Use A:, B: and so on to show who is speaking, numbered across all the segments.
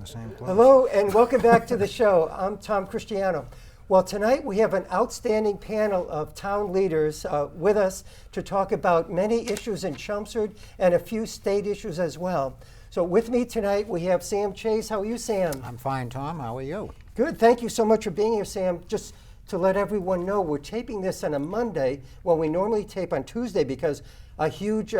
A: the same place.
B: Hello, and welcome back to the show. I'm Tom Christiano. Well, tonight we have an outstanding panel of town leaders with us to talk about many issues in Chelmsford and a few state issues as well. So with me tonight we have Sam Chase. How are you, Sam?
A: I'm fine, Tom. How are you?
B: Good. Thank you so much for being here, Sam. Just to let everyone know, we're taping this on a Monday when we normally tape on Tuesday because a huge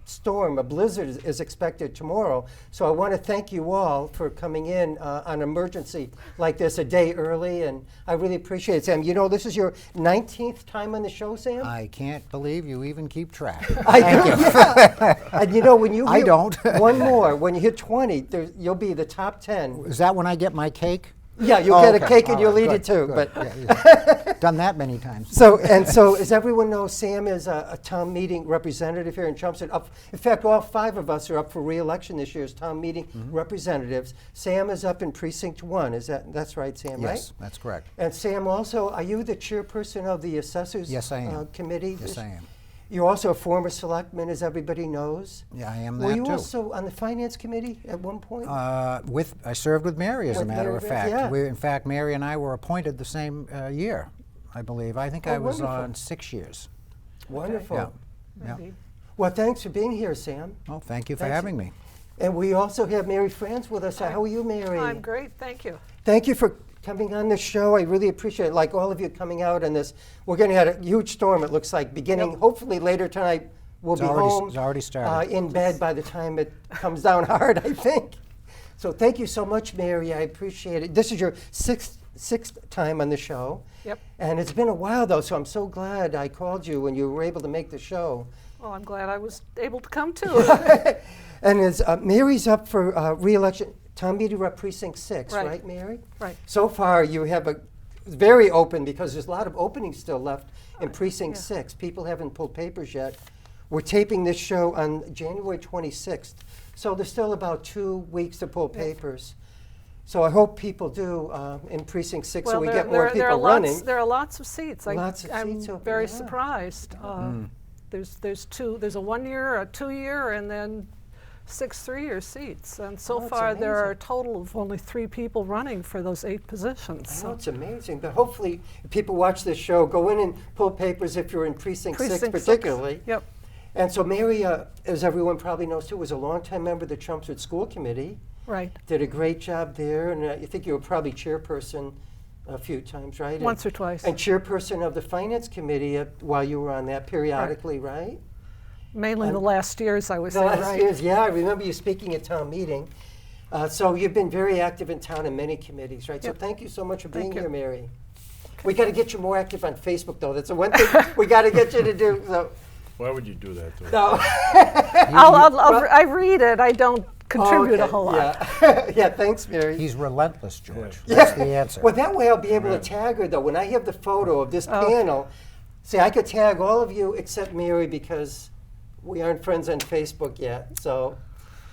B: storm, a blizzard, is expected tomorrow. So I want to thank you all for coming in on an emergency like this a day early, and I really appreciate it, Sam. You know, this is your 19th time on the show, Sam?
A: I can't believe you even keep track.
B: I do, yeah. And you know, when you
A: I
B: hit
A: don't.
B: one more, when you hit 20, you'll be the top 10.
A: Is that when I get my cake?
B: Yeah, you'll get a cake and you'll eat it too.
A: Good.
B: But
A: Yeah. Done that many times.
B: So, as everyone knows, Sam is a town meeting representative here in Chelmsford. In fact, all 5 of us are up for re-election this year as town meeting representatives. Sam is up in Precinct 1. That's right, Sam, right?
A: Yes, that's correct.
B: And Sam, also, are you the chairperson of the Assessors
A: Yes, I am.
B: Committee?
A: Yes, I am.
B: You're also a former selectman, as everybody knows.
A: Yeah, I am that
B: Were you
A: too.
B: also on the Finance Committee at one point?
A: I served with Mary, as a
B: With
A: matter
B: Mary
A: of
B: Frantz,
A: fact.
B: yeah.
A: In fact, Mary and I were appointed the same year, I believe. I think I was
B: wonderful.
A: on 6 years.
B: Wonderful.
A: Yeah.
B: Well, thanks for being here, Sam.
A: Well, thank you for
B: Thanks.
A: having me.
B: And we also have Mary Frantz with us. How are you, Mary?
C: I'm great, thank you.
B: Thank you for coming on this show. I really appreciate it. Like all of you coming out on this. We're going to have a huge storm, it looks like, beginning hopefully later tonight. We'll be home.
A: It's already started.
B: In bed by the time it comes down hard, I think. So thank you so much, Mary. I appreciate it. This is your sixth time on the show.
C: Yep.
B: And it's been a while, though, so I'm so glad I called you when you were able to make the show.
C: Well, I'm glad I was able to come too.
B: And as Mary's up for re-election, town meeting rep precinct 6,
C: Right.
B: right, Mary?
C: Right.
B: So far, you have a very open, because there's a lot of openings still left in precinct 6. People haven't pulled papers yet. We're taping this show on January 26th, so there's still about 2 weeks to pull papers. So I hope people do in precinct 6, so we get more people running.
C: There are lots of seats.
B: Lots of
C: I'm
B: seats open,
C: very
B: yeah.
C: surprised. There's 2. There's a 1-year, a 2-year, and then 6 3-year seats. And so
B: that's
C: far, there are a
B: amazing.
C: total of only 3 people running for those 8 positions.
B: I know, it's amazing, but hopefully if people watch this show, go in and pull papers if you're in precinct 6
C: Precinct 6.
B: particularly.
C: Yep.
B: And so Mary, as everyone probably knows too, was a longtime member of the Chelmsford School Committee.
C: Right.
B: Did a great job there, and I think you were probably chairperson a few times, right?
C: Once or twice.
B: And chairperson of the Finance Committee while you were on that periodically, right?
C: Mainly the last years, I was
B: The
C: saying.
B: last
C: Right.
B: years, yeah, I remember you speaking at town meeting. So you've been very active in town in many committees, right? So
C: Yep.
B: thank you so much for being
C: Thank you.
B: here, Mary. We got to get you more active on Facebook, though. That's the one thing we got to get you to do. So.
D: Why would you do that to her?
B: No.
C: I read it. I don't contribute a whole lot.
B: Yeah. Yeah, thanks, Mary.
A: He's relentless, George.
B: Yeah.
A: That's the answer.
B: Well, that way I'll be able to tag her, though. When I have the photo of this panel, see, I could tag all of you except Mary because we aren't friends on Facebook yet. So,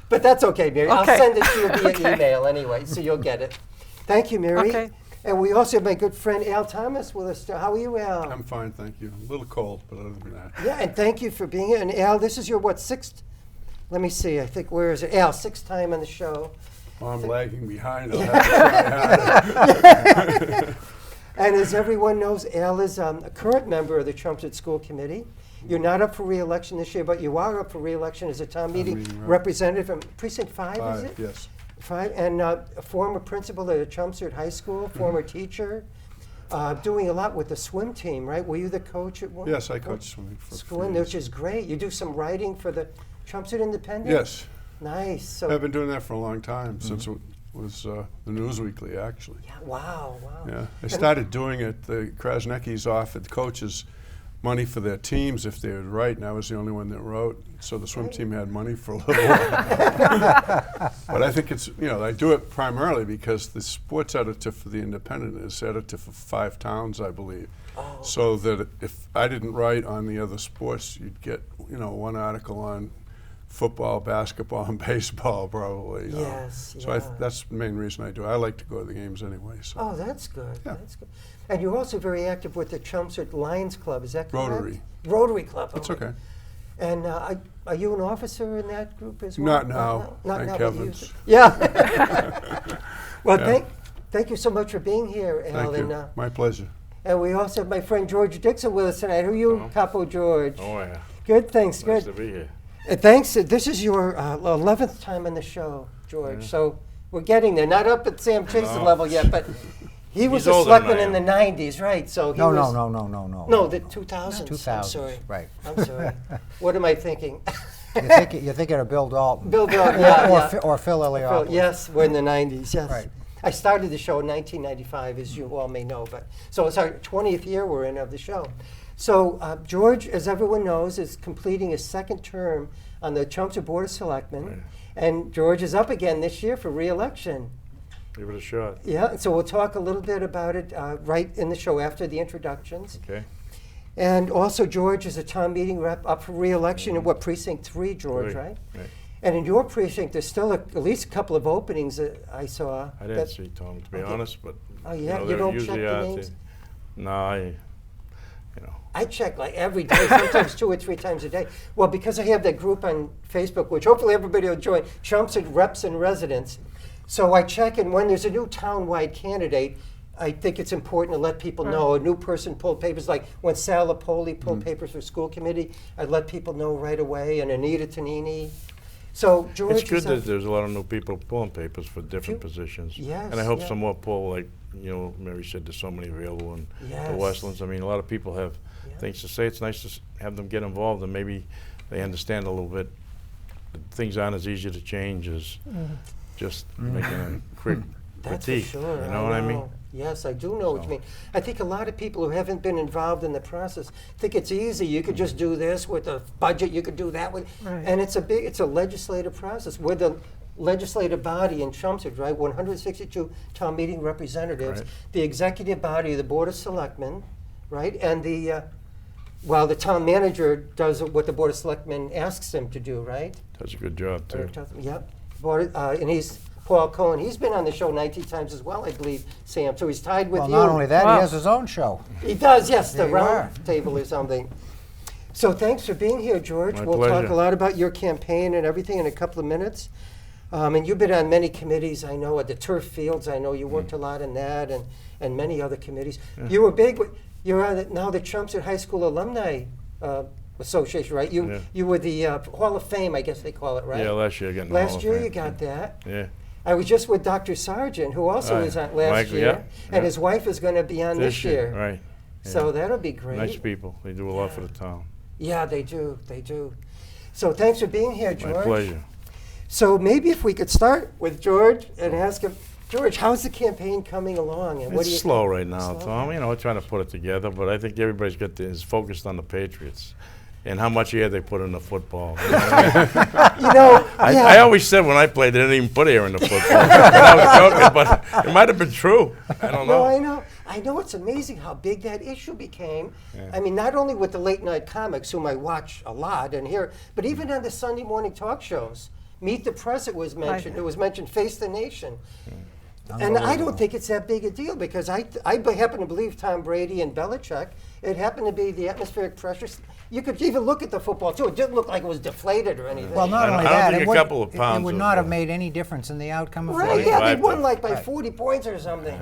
B: but that's okay, Mary.
C: Okay.
B: I'll send it to you via email anyway, so you'll get it. Thank you, Mary.
C: Okay.
B: And we also have my good friend Al Thomas with us. How are you, Al?
D: I'm fine, thank you. A little cold, but other than that.
B: Yeah, and thank you for being here. And Al, this is your, what, 6th? Let me see. I think, where is it? Al, 6th time on the show.
D: Well, I'm lagging behind. I'll have to try harder.
B: And as everyone knows, Al is a current member of the Chelmsford School Committee. You're not up for re-election this year, but you are up for re-election as a town meeting
D: meeting rep.
B: representative from Precinct 5, is
D: 5,
B: it?
D: yes.
B: 5, and a former principal at Chelmsford High School, former teacher, doing a lot with the swim team, right? Were you the coach at one?
D: Yes, I coach swimming for
B: School,
D: 3
B: which
D: years.
B: is great. You do some writing for the Chelmsford Independent?
D: Yes,
B: Nice. So,
D: I've been doing that for a long time, since it was the News Weekly, actually.
B: yeah, wow.
D: Yeah, I started doing it. The Krasnickis offered coaches money for their teams if they would write, and I was the only one that wrote. So the swim team had money for a little while. But I think it's, I do it primarily because the sports editor for the Independent is editor for 5 towns, I believe.
B: Oh.
D: So that if I didn't write on the other sports, you'd get, one article on football, basketball, and baseball, probably.
B: Yes,
D: So
B: yeah.
D: that's the main reason I do it. I like to go to the games anyway. So.
B: Oh, that's good.
D: Yeah.
B: That's good. And you're also very active with the Chelmsford Lions Club, is that correct?
D: Rotary.
B: Rotary Club.
D: That's
B: oh.
D: okay.
B: And are you an officer in that group as well?
D: Not now.
B: Not
D: Thank
B: now, but you
D: heavens.
B: used to. Yeah. Well,
D: Yeah.
B: thank you so much for being here, Al.
D: Thank you. My pleasure.
B: And we also have my friend George Dixon with us tonight. Who are you, Capo George?
E: Oh, yeah.
B: Good, thanks.
E: Nice
B: Good.
E: to be here.
B: Thanks. This is your 11th time on the show, George.
E: Yeah.
B: So we're getting there. Not up at Sam Chase's
E: No.
B: level yet, but he was
E: He's
B: a
E: older than
B: selectman
E: I
B: in the
E: am.
B: 90s, right? So he
A: No,
B: was,
A: no.
B: No, the 2000s.
A: 2000s.
B: I'm sorry.
A: Right.
B: I'm sorry. What am I thinking?
A: You're thinking of Bill Dalton.
B: Bill Dalton, yeah,
A: or,
B: yeah.
A: or Phil Iliopoulos.
B: Yes, we're in the 90s, yes.
A: Right.
B: I started the show in 1995, as you all may know, but so it's our 20th year we're in of the show. So George, as everyone knows, is completing his second term on the Chelmsford Board of Selectmen,
E: Right.
B: and George is up again this year for re-election.
E: Give it a shot.
B: Yeah, and so we'll talk a little bit about it right in the show after the introductions.
E: Okay.
B: And also, George is a town meeting rep up for re-election in what, Precinct 3, George, right?
E: Right.
B: And in your precinct, there's still at least a couple of openings that I saw.
E: I didn't see Tom, to be
B: Okay.
E: honest, but
B: Oh, yeah? You
E: there
B: don't
E: usually
B: check the
E: are
B: names?
E: No, I
B: I check like every day, sometimes 2 or 3 times a day. Well, because I have that group on Facebook, which hopefully everybody will join, Chelmsford Reps and Residents. So I check, and when there's a new town-wide candidate, I think it's important to let people know. A new person pulled papers, like when Sal Lapoli pulled papers for school committee, I'd let people know right away, and Anita Tonini. So George
E: It's good
B: is
E: that there's a lot of new people pulling papers for different
B: Few-
E: positions.
B: Yes,
E: And I hope
B: yeah.
E: some more pull, like, Mary said, there's so many available in
B: Yes.
E: the Westlands. I mean, a lot of people have
B: Yeah.
E: things to say. It's nice to have them get involved, and maybe they understand a little bit that things aren't as easy to change as just making a quick
B: That's for
E: critique.
B: sure.
E: You know what I mean?
B: Yes, I do know what you
E: So-
B: mean. I think a lot of people who haven't been involved in the process think it's easy. You could just do this with a budget. You could do that with,
C: Right.
B: and it's a legislative process. We're the legislative body in Chelmsford, right? 162 town meeting representatives,
E: Right.
B: the executive body of the Board of Selectmen, right? And the the town manager does what the Board of Selectmen asks him to do, right?
E: Does a good job, too.
B: Yep. And he's Paul Cohen. He's been on the show 19 times as well, I believe, Sam. So he's tied with
A: Well,
B: you.
A: not only that,
C: Wow.
A: he has his own show.
B: He does, yes, the
A: There you
B: round
A: are.
B: table or something. So thanks for being here, George.
E: My
B: We'll talk
E: pleasure.
B: a lot about your campaign and everything in a couple of minutes. And you've been on many committees, I know, at the turf fields. I know you worked a lot in that and many other committees. You were big. You're on now the Chelmsford High School Alumni Association, right?
E: Yeah.
B: You were the Hall of Fame, I guess they call it, right?
E: Yeah, last year getting the Hall
B: Last
E: of
B: year
E: Fame.
B: you got that.
E: Yeah.
B: I was just with Dr. Sargent, who also was on last
E: Mike,
B: year,
E: yeah,
B: and
E: yeah.
B: his wife is going to be on this year.
E: Right.
B: So
E: Yeah.
B: that'll be great.
E: Nice people. They do a lot for the town.
B: Yeah, they do. They do. So thanks for being here, George.
E: My pleasure.
B: So maybe if we could start with George and ask him, George, how's the campaign coming along? And
E: It's slow right now,
B: Slow?
E: Tom. We're trying to put it together, but I think everybody's is focused on the Patriots and how much air they put in the football. You know what I mean?
B: You know, yeah.
E: I always said when I played, they didn't even put air in the football. I was joking, but it might have been true. I don't
B: No,
E: know.
B: I know. I know it's amazing how big that issue became.
E: Yeah.
B: I mean, not only with the late night comics, whom I watch a lot and hear, but even on the Sunday morning talk shows. Meet the Press, it was mentioned. It was mentioned Face the Nation. And I don't think it's that big a deal because I happen to believe Tom Brady and Belichick. It happened to be the atmospheric pressure. You could even look at the football too. It didn't look like it was deflated or anything.
A: Well, not
E: I don't-
A: only
E: I don't
A: that,
E: think
A: it
E: a
A: would,
E: couple of
A: it
E: pounds
A: would
E: of,
A: not have made any difference in the outcome of the
B: Right,
A: game.
B: yeah, they
E: 45
B: won
E: to-
B: like by
A: Right.
B: 40 points or something.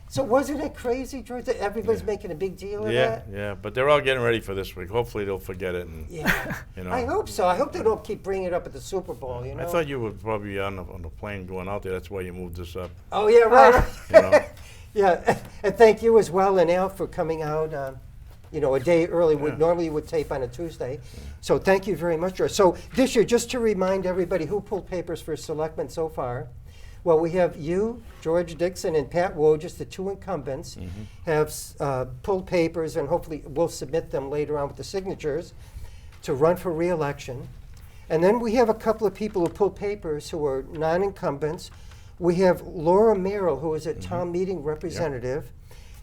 B: So wasn't it crazy, George, that everybody's making a big deal of
E: Yeah,
B: that?
E: yeah, but they're all getting ready for this week. Hopefully they'll forget it. And,
B: Yeah.
E: you know.
B: I hope so. I hope they don't keep bringing it up at the Super Bowl, you know?
E: I thought you would probably be on the plane going out there. That's why you moved this up.
B: Oh, yeah, right.
E: You know.
B: Yeah, and thank you as well, and Al, for coming out, a day early.
E: Yeah.
B: Normally we would tape on a Tuesday. So thank you very much, George. So this year, just to remind everybody who pulled papers for Selectmen so far, well, we have you, George Dixon, and Pat Wojcik, the two incumbents, have pulled papers, and hopefully we'll submit them later on with the signatures to run for re-election. And then we have a couple of people who pulled papers who are non-incumbents. We have Laura Merrill, who is a town meeting representative,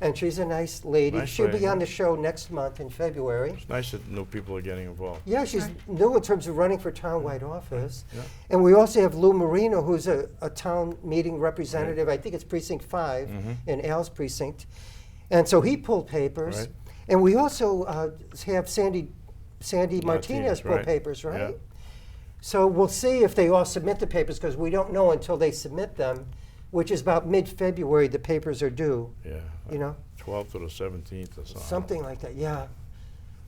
B: and she's a nice lady.
E: Nice
B: She'll be
E: lady.
B: on the show next month in February.
E: It's nice that new people are getting involved.
B: Yeah, she's new in terms of running for town-wide office.
E: Yeah.
B: And we also have Lou Marino, who's a town meeting representative. I think it's Precinct 5 in Al's precinct. And so he pulled papers.
E: Right.
B: And we also have Sandy Sandy Martinez pull
E: right.
B: papers, right?
E: Yeah.
B: So we'll see if they all submit the papers, because we don't know until they submit them, which is about mid-February the papers are due,
E: Yeah.
B: you know?
E: 12th to the 17th or something.
B: Something like that, yeah.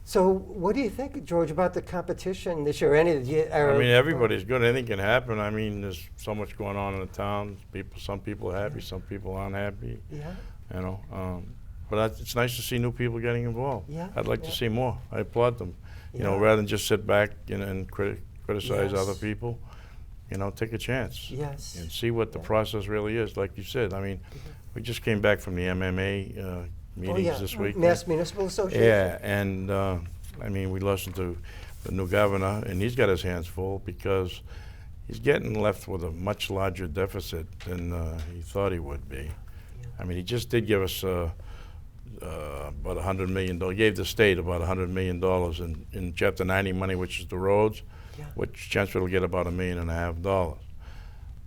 B: So what do you think, George, about the competition this year?
E: I mean, everybody's good. Anything can happen. I mean, there's so much going on in the town. Some people are happy, some people aren't happy.
B: Yeah,
E: You know, but it's nice to see new people getting involved.
B: Yeah,
E: I'd like to see more. I applaud them. You know,
B: Yeah.
E: rather than just sit back and criticize
B: Yes.
E: other people. You know, take a chance.
B: yes.
E: And see what the
B: Yeah.
E: process really is. Like you said, I mean, we just came back from the MMA meetings this week.
B: Mass Municipal Association?
E: Yeah, and I mean, we listened to the new governor, and he's got his hands full because he's getting left with a much larger deficit than he thought he would be. I mean, he just did give us about $100 million. He gave the state about $100 million in Chapter 90 money, which is the roads,
B: Yeah.
E: which Chelmsford will get about $1.5 million.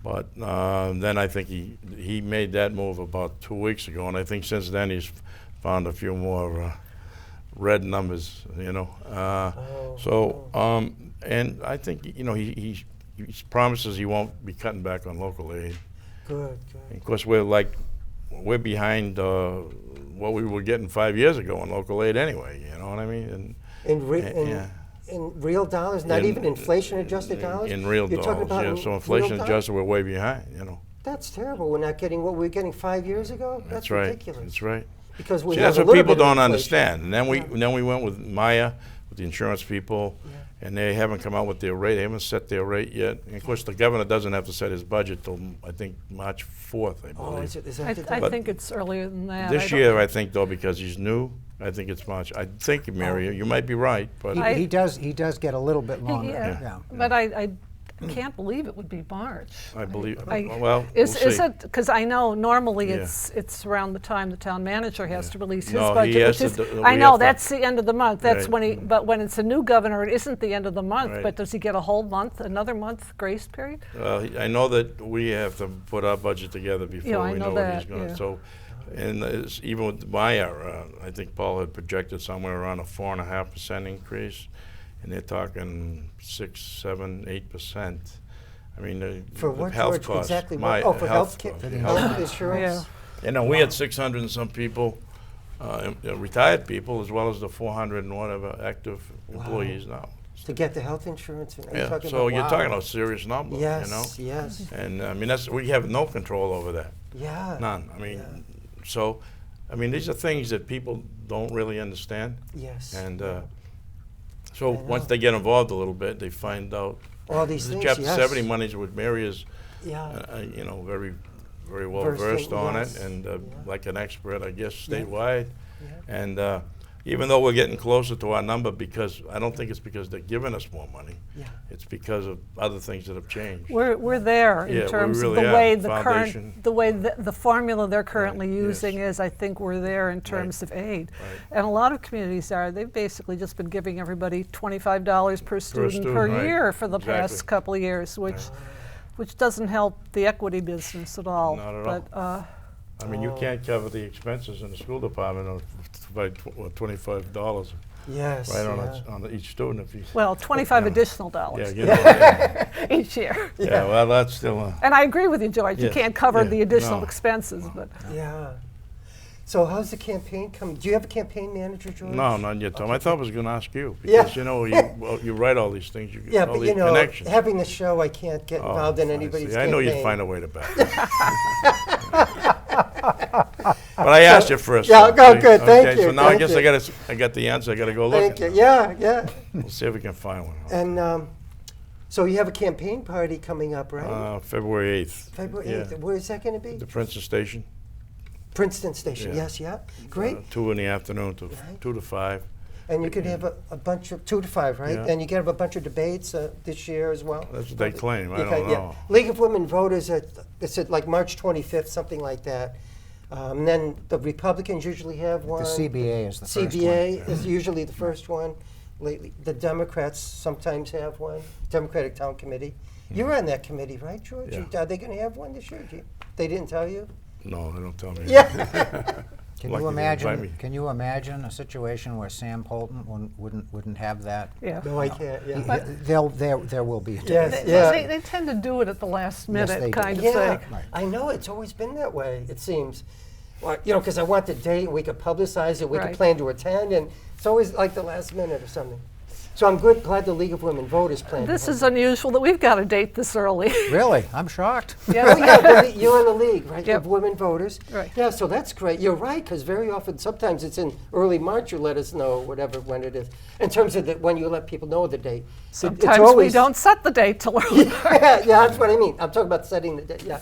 E: But then I think he made that move about 2 weeks ago, and I think since then he's found a few more red numbers, you know. And I think, you know, he promises he won't be cutting back on local aid.
B: Good,
E: And
B: good.
E: of course, we're behind what we were getting 5 years ago on local aid anyway, you know what I mean? Yeah.
B: In real dollars, not even inflation-adjusted dollars?
E: In real
B: You're talking
E: dollars,
B: about
E: yeah.
B: in
E: So
B: real
E: inflation
B: dollars?
E: adjusted, we're way behind, you know.
B: That's terrible. We're not getting what we were getting 5 years ago?
E: That's right.
B: ridiculous.
E: That's right.
B: Because we
E: See,
B: have
E: that's
B: a
E: what
B: little
E: people
B: bit of
E: don't
B: inflation.
E: understand. And then
B: Yeah.
E: we went with Maya, with the insurance people, and they haven't come out with their rate. They haven't set their rate yet. And of course, the governor doesn't have to set his budget till I think March 4th, I
B: Oh,
E: believe.
B: is
C: I,
B: that
C: I think it's earlier than that.
E: This year, I think though, because he's new, I think it's March. I think, Mary, you might be right, but
A: He does get a little bit longer.
C: Yeah.
A: Yeah.
C: But I can't believe it would be March.
E: I believe.
C: I-
E: Well,
C: Is
E: we'll see.
C: it, because I know normally
E: Yeah.
C: it's around the time the town manager has to release his
E: No, he
C: budget,
E: has
C: which
E: to
C: is,
E: do-
C: I
E: we
C: know,
E: have to-
C: that's the end of the month, that's
E: Right.
C: when but when it's a new governor, it isn't the end of the month,
E: Right.
C: but does he get a whole month, another month grace period?
E: I know that we have to put our budget together before
C: I
E: we
C: know
E: know what he's
C: that,
E: going to.
C: yeah.
E: So, and even with Maya, I think Paul had projected somewhere around a 4.5% increase, and they're talking 6, 7, 8%. I mean,
B: For
E: the
B: what,
E: health
B: George?
E: cost.
B: Exactly
E: My
B: what? Oh, for health
E: cost,
B: care,
E: the
B: health insurance?
E: You know, we had 600 and some people, retired people, as well as the 400 and whatever active employees now.
B: To get the health insurance? Are you
E: Yeah,
B: talking
E: so
B: about-
E: you're
B: wow.
E: talking about a serious number,
B: Yes,
E: you know?
B: yes,
E: And I mean, we have no control over that.
B: yeah.
E: None. I mean, so, I mean, these are things that people don't really understand.
B: Yes.
E: And so once they get involved a little bit, they find out.
B: All these
E: the
B: things,
E: Chapter
B: yes.
E: 70 monies, which Mary is,
B: Yeah.
E: you know, very, very well
B: Versed in,
E: versed on
B: yes.
E: it, and
B: Yeah.
E: like an expert, I guess, statewide.
B: Yeah.
E: And even though we're getting closer to our number, because I don't think it's because they're giving us more money.
B: Yeah.
E: It's because of other things that have changed.
C: We're there
E: Yeah,
C: in
E: we
C: terms of
E: really
C: the
E: are.
C: way the
E: Foundation.
C: current, the way the formula they're currently
E: Right, yes.
C: using is, I think we're there in terms of aid.
E: Right.
C: And a lot of communities are, they've basically just been giving everybody $25 per student per
E: student, right.
C: year for the
E: Exactly.
C: past couple of years, which doesn't help the equity business at all.
E: Not at all.
C: But,
E: I mean, you can't cover the expenses in the school department by $25
B: Yes.
E: right
B: yeah.
E: on each student if you.
C: well, 25
E: Yeah.
C: additional
E: Yeah,
C: dollars
E: you know, yeah.
C: each year.
E: Yeah, well, that's still.
C: And I agree with you, George, you
E: Yes,
C: can't cover
E: yeah,
C: the additional
E: no.
C: expenses, but.
B: Yeah. So how's the campaign coming? Do you have a campaign manager, George?
E: No, not yet, Tom. I thought I was going to ask you
B: Yeah.
E: because you know you write all these things. You get
B: Yeah,
E: all
B: but
E: these
B: you know,
E: connections.
B: having the show, I can't get
E: Oh,
B: involved in
E: I
B: anybody's
E: see. I
B: campaign.
E: know you'd find a way to back it. But I asked you first.
B: Yeah,
E: though,
B: oh,
E: see?
B: good, thank
E: Okay,
B: you,
E: so now I
B: thank
E: guess
B: you.
E: I got the answer. I got to go look.
B: Thank you.
E: at it.
B: Yeah, yeah.
E: We'll see if we can find one.
B: And so you have a campaign party coming up, right?
E: February 8th.
B: February
E: yeah.
B: 8th. Where is that going to be?
E: The Princeton Station.
B: Princeton Station.
E: Yeah.
B: Yes, yeah. Great.
E: 2 in the afternoon to
B: Right.
E: 2 to 5.
B: And you could have a bunch of 2 to 5, right?
E: Yeah.
B: And you could have a bunch of debates this year as well.
E: That's what they claim. I
B: You
E: don't
B: can- yeah.
E: know.
B: League of Women Voters, it's at like March 25th, something like that. And then the Republicans usually have one.
A: The CBA is the first one.
B: CBA is usually the first one. Lately, the Democrats sometimes have one. Democratic Town Committee. You're on that committee, right, George?
E: Yeah.
B: Are they going to have one this year? They didn't tell you?
E: No, they don't tell me.
B: Yeah.
A: Can
E: lucky
A: you
E: they invite
A: imagine?
E: me.
A: Can you imagine a situation where Sam Polton wouldn't have that?
C: Yeah.
B: No, I can't. Yeah.
A: There will be. A day.
B: Yes,
C: They,
B: yeah.
C: they tend to do it at the last
A: Yes,
C: minute
A: they do.
C: kind of
B: Yeah,
C: thing.
A: Right.
B: I know. It's always been that way, it seems. Well, you know, because I want the date, we could publicize it, we could
C: Right.
B: plan to attend, and it's always like the last minute or something. So I'm glad the League of Women Voters planned.
C: This
B: to
C: is unusual that we've got a date this early.
A: Really, I'm shocked.
B: Oh,
C: Yes.
B: yeah, you're in the league, right?
C: Yep.
B: Of women voters.
C: Right.
B: Yeah, so that's great. You're right, because very often, sometimes it's in early March. You let us know whatever when it is. In terms of when you let people know the date. It's
C: Sometimes we
B: always-
C: don't set the date till early.
B: yeah, that's what I mean. I'm talking about setting the date. Yeah.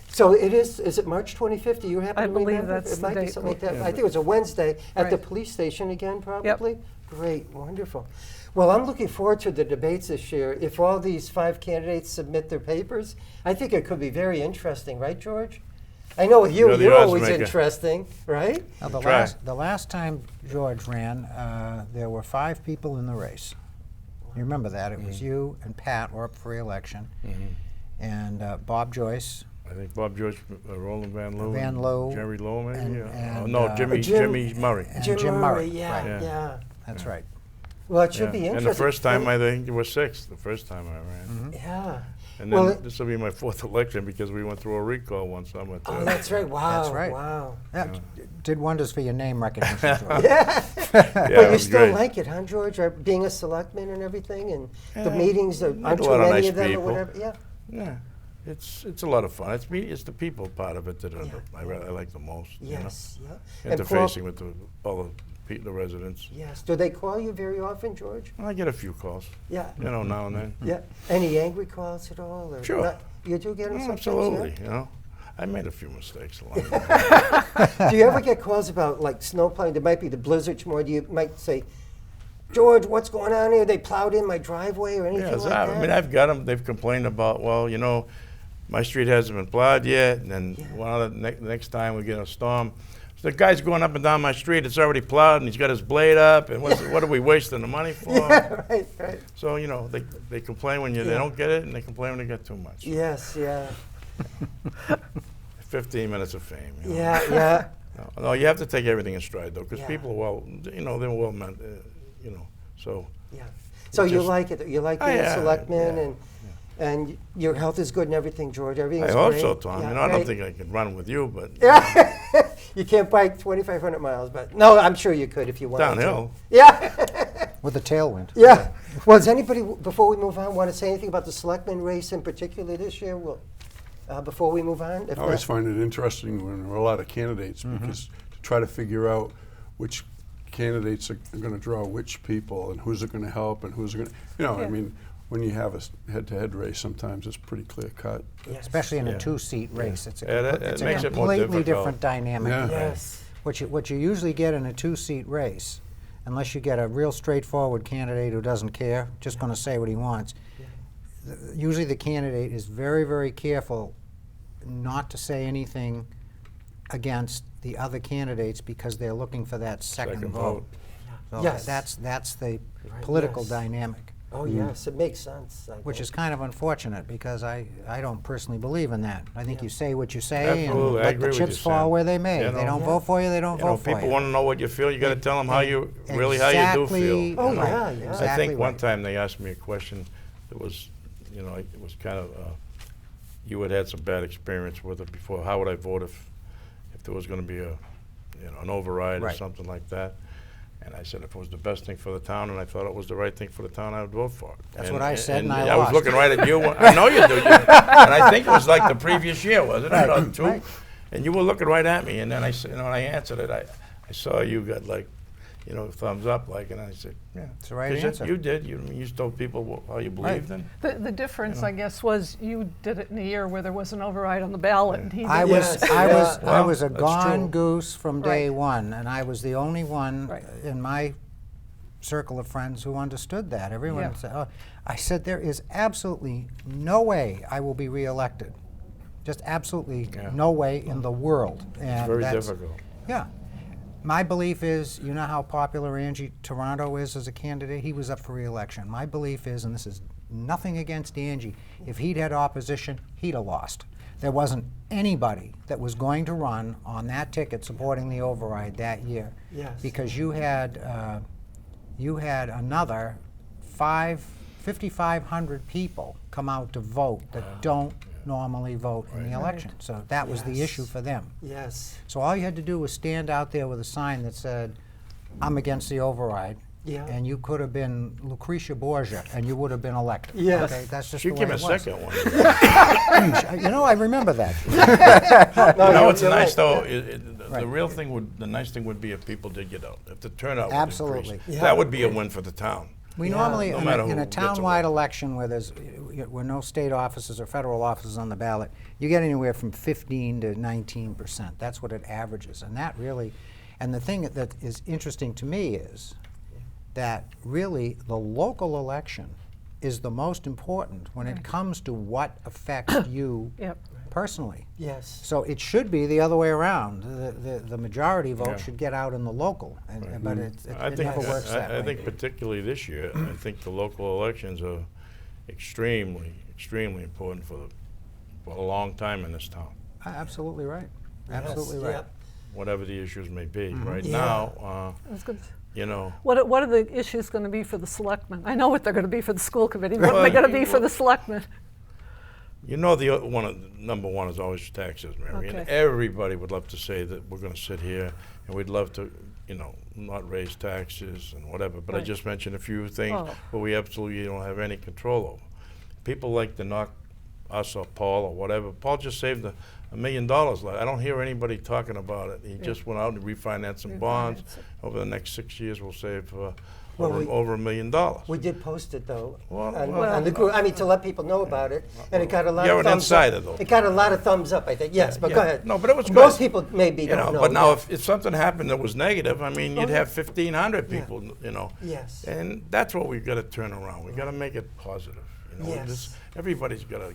B: So it is. Is it March 25th? Do you happen
C: I
B: to
C: believe
B: remember?
C: that's
B: It
C: the
B: might be
C: date.
B: something like that.
E: Yeah,
B: I
E: but-
B: think it was a Wednesday at the
C: Right.
B: police station again, probably. Great, wonderful. Well, I'm looking forward to the debates this year. If all these 5 candidates submit their papers, I think it could be very interesting, right, George? I know with you,
E: You're the
B: you're
E: odds
B: always
E: maker.
B: interesting, right?
A: Now,
E: Try.
A: the last time George ran, there were 5 people in the race. You remember that? It was you and Pat were up for re-election, and Bob Joyce.
E: I think Bob George, Roland Van Loo,
A: Van Loo,
E: Jerry Lowe, maybe.
A: and-
E: Oh,
A: and,
E: no,
A: Jim-
E: Jimmy Murray.
A: and
B: Jim
A: Jim
B: Murray,
A: Murray,
B: yeah,
A: right.
E: Yeah.
B: yeah.
A: That's right.
B: Well, it should
E: Yeah.
B: be interesting.
E: And the first time, I think it was 6th, the first time I ran.
B: Yeah.
E: And
B: Well,
E: then this will be my 4th election because we went through a recall one summer.
B: Oh,
E: too.
B: that's right. Wow.
A: That's right.
B: Wow.
A: Yeah, did wonders for your name recognition, George.
B: Yeah.
E: Yeah,
B: But
E: it
B: you
E: was
B: still
E: great.
B: like it, huh, George? Being a selectman and everything, and the
E: Yeah,
B: meetings, aren't
E: met a
B: too
E: lot of
B: many
E: nice
B: of them
E: people.
B: or whatever. Yeah.
E: Yeah, it's a lot of fun. It's the people part of it that I like the most.
B: Yes. Yeah.
E: You know?
B: And Paul-
E: Interfacing with all the residents.
B: Yes. Do they call you very often, George?
E: I get a few calls,
B: Yeah.
E: you know, now and then.
B: Yeah. Any angry calls at all? Or
E: Sure.
B: not? You do get them sometimes.
E: Absolutely, you know. I made a few mistakes along the way.
B: Yeah? Do you ever get calls about like snow plowing? There might be the blizzard more. You might say, George, what's going on here? They plowed in my driveway or anything
E: Yeah,
B: like that?
E: I mean, I've got them. They've complained about, well, you know, my street hasn't been plowed yet, and then one of the next time we get a storm, the guy's going up and down my street. It's already plowed, and he's got his blade up. And what are we wasting the money for?
B: Yeah, right, right.
E: So you know, they complain when they don't get it, and they complain when they get too much.
B: Yes, yeah.
E: 15 minutes of fame. You know?
B: Yeah, yeah.
E: No, you have to take everything in stride though, because
B: Yeah.
E: people are well, you know, they're well meant, you know. So
B: Yeah. So you
E: just-
B: like it? You like
E: Oh,
B: being a
E: yeah,
B: selectman,
E: yeah,
B: and your health is good and everything, George. Everything's
E: I hope
B: great.
E: so, Tom.
B: Yeah,
E: you know, I don't
B: great.
E: think I could run with you, but
B: Yeah. You can't bike 2,500 miles, but no, I'm sure you could if you wanted
E: downhill.
B: to. Yeah.
A: With a tailwind.
B: Yeah. Well, does anybody, before we move on, want to say anything about the selectman race in particular this year? Well, before we move on? If
D: I always
B: not-
D: find it interesting when there are a lot of candidates because to try to figure out which candidates are going to draw which people and who's it going to help and who's going to, you know, I
C: Yeah.
D: mean, when you have a head-to-head race, sometimes it's pretty clear cut.
B: Yes.
A: Especially in
E: Yeah.
A: a 2-seat race. It's a,
E: Yeah, that-
A: it's
E: it
A: a
E: makes it more
A: completely
E: difficult.
A: different dynamic.
D: Yeah.
B: Yes.
A: What you usually get in a 2-seat race, unless you get a real straightforward candidate who doesn't care, just going to say what he wants, usually the candidate is very, very careful not to say anything against the other candidates because they're looking for that second vote. So
B: Yes.
A: that's the
B: Right,
A: political
B: yes.
A: dynamic,
B: Oh, yes, it makes sense. I
A: which
B: think.
A: is kind of unfortunate because I don't personally believe in that. I think you say what you say
E: Absolutely,
A: and
E: I
A: let
E: agree
A: the
E: with
A: chips
E: you,
A: fall
E: Sam.
A: where they may.
E: You
A: If they
E: know.
A: don't
B: Yeah.
A: vote for you, they don't
E: You know,
A: vote for you.
E: people want to know what you feel. You got to tell them how you really how you do
A: Exactly.
E: feel.
B: Oh,
E: you know?
B: yeah, yeah.
E: I
A: Exactly
E: think one
A: right.
E: time they asked me a question that was, you know, it was kind of, you had some bad experience with it before. How would I vote if there was going to be an override or
A: Right.
E: something like that? And I said if it was the best thing for the town and I thought it was the right thing for the town, I would vote for it.
A: That's what I said, and I
E: was
A: lost.
E: looking right at you. I know you do. And I think it was like the previous year, wasn't it? Or two?
A: right.
E: And you were looking right at me, and then I said, you know, when I answered it, I saw you got like, you know, thumbs up, like, and I said, yeah,
A: It's the right
E: 'Cause
A: answer.
E: You did. You told people how you believed in.
C: The difference, I guess, was you did it in a year where there was an override on the ballot, and he
A: I
C: did.
A: was,
B: Yes,
A: I
B: yeah.
A: was, I
E: Well,
A: was a
E: that's
A: gone
E: true.
A: goose from day
C: Right.
A: one, and I was the only one
C: Right.
A: in my circle of friends who understood that. Everyone
C: Yeah.
A: said, "Oh," I said, there is absolutely no way I will be reelected. Just absolutely
E: Yeah.
A: no way in the world. And
E: It's very
A: that's-
E: difficult.
A: Yeah. My belief is, you know how popular Angie Toronto is as a candidate? He was up for re-election. My belief is, and this is nothing against Angie, if he'd had opposition, he'd have lost. there wasn't anybody that was going to run on that ticket supporting the override that year.
B: Yes.
A: Because you had another 5,500 people come out to vote that don't normally vote in the election. So that was the
B: Yes.
A: issue for them.
B: Yes.
A: So all you had to do was stand out there with a sign that said, "I'm against the override."
B: Yeah.
A: And you could have been Lucretia Borgia, and you would have been elected.
B: Yes.
A: Okay, that's just
E: You
A: the way
E: give a
A: it was.
E: second one.
A: You know, I remember that.
B: No,
E: You know,
B: you're-
E: it's
B: you're
E: nice
B: right.
E: though.
A: Right.
E: The real thing would, the nice thing would be if people did get out. If the turnout would
A: Absolutely.
E: increase.
B: Yeah.
E: That would be a win for the town.
A: We
B: Yeah.
A: normally,
E: No
A: in
E: matter
A: a, in
E: who
A: a
E: gets
A: town-wide
E: elected.
A: election where no state offices or federal offices on the ballot, you get anywhere from 15 to 19%. That's what it averages, and that really, and the thing that is interesting to me is that really the local election is the most important when it comes to what affects you
C: Yep.
A: personally.
B: Yes.
A: So it should be the other way around. The majority vote
E: Yeah.
A: should get out in the local, but it never works that way.
E: I think particularly this year, I think the local elections are extremely, extremely important for a long time in this town,
A: Absolutely right.
B: Yes,
A: Absolutely right.
B: yep.
E: whatever the issues may be. Right
B: Yeah.
E: now,
C: I was gonna-
E: you know,
C: What are the issues going to be for the selectmen? I know what they're going to be for the school committee. What are
E: Well,
C: they going to be
E: you-
C: for the selectmen?
E: you know the number one is always taxes, Mary. And
C: Okay.
E: everybody would love to say that we're going to sit here and we'd love to, you know, not raise taxes and whatever. But I
C: Right.
E: just mentioned a few things
C: Oh.
E: where we absolutely don't have any control over. People like to knock us or Paul or whatever. Paul just saved $1 million. I don't hear anybody talking about it. He just went out and refinanced some bonds.
C: Refinance it.
E: Over the next 6 years, we'll save
B: Well,
E: over $1 million.
B: We did post it though
E: Well,
B: on the group. I mean, to let people know about it, and it got a lot
E: You're
B: of
E: an
B: thumbs
E: insider,
B: up.
E: though.
B: It got a lot of thumbs up, I think. Yes, but
E: Yeah.
B: go ahead.
E: No, but it was
B: Most
E: good.
B: people maybe
E: You
B: don't know.
E: but now
B: yeah.
E: if something happened that was negative, I mean, you'd
B: Oh,
E: have
B: yeah.
E: 1,500 people, you know.
B: Yes.
E: And that's what we've got to turn around. We've got to make it positive. You know,
B: Yes.
E: Everybody's got to,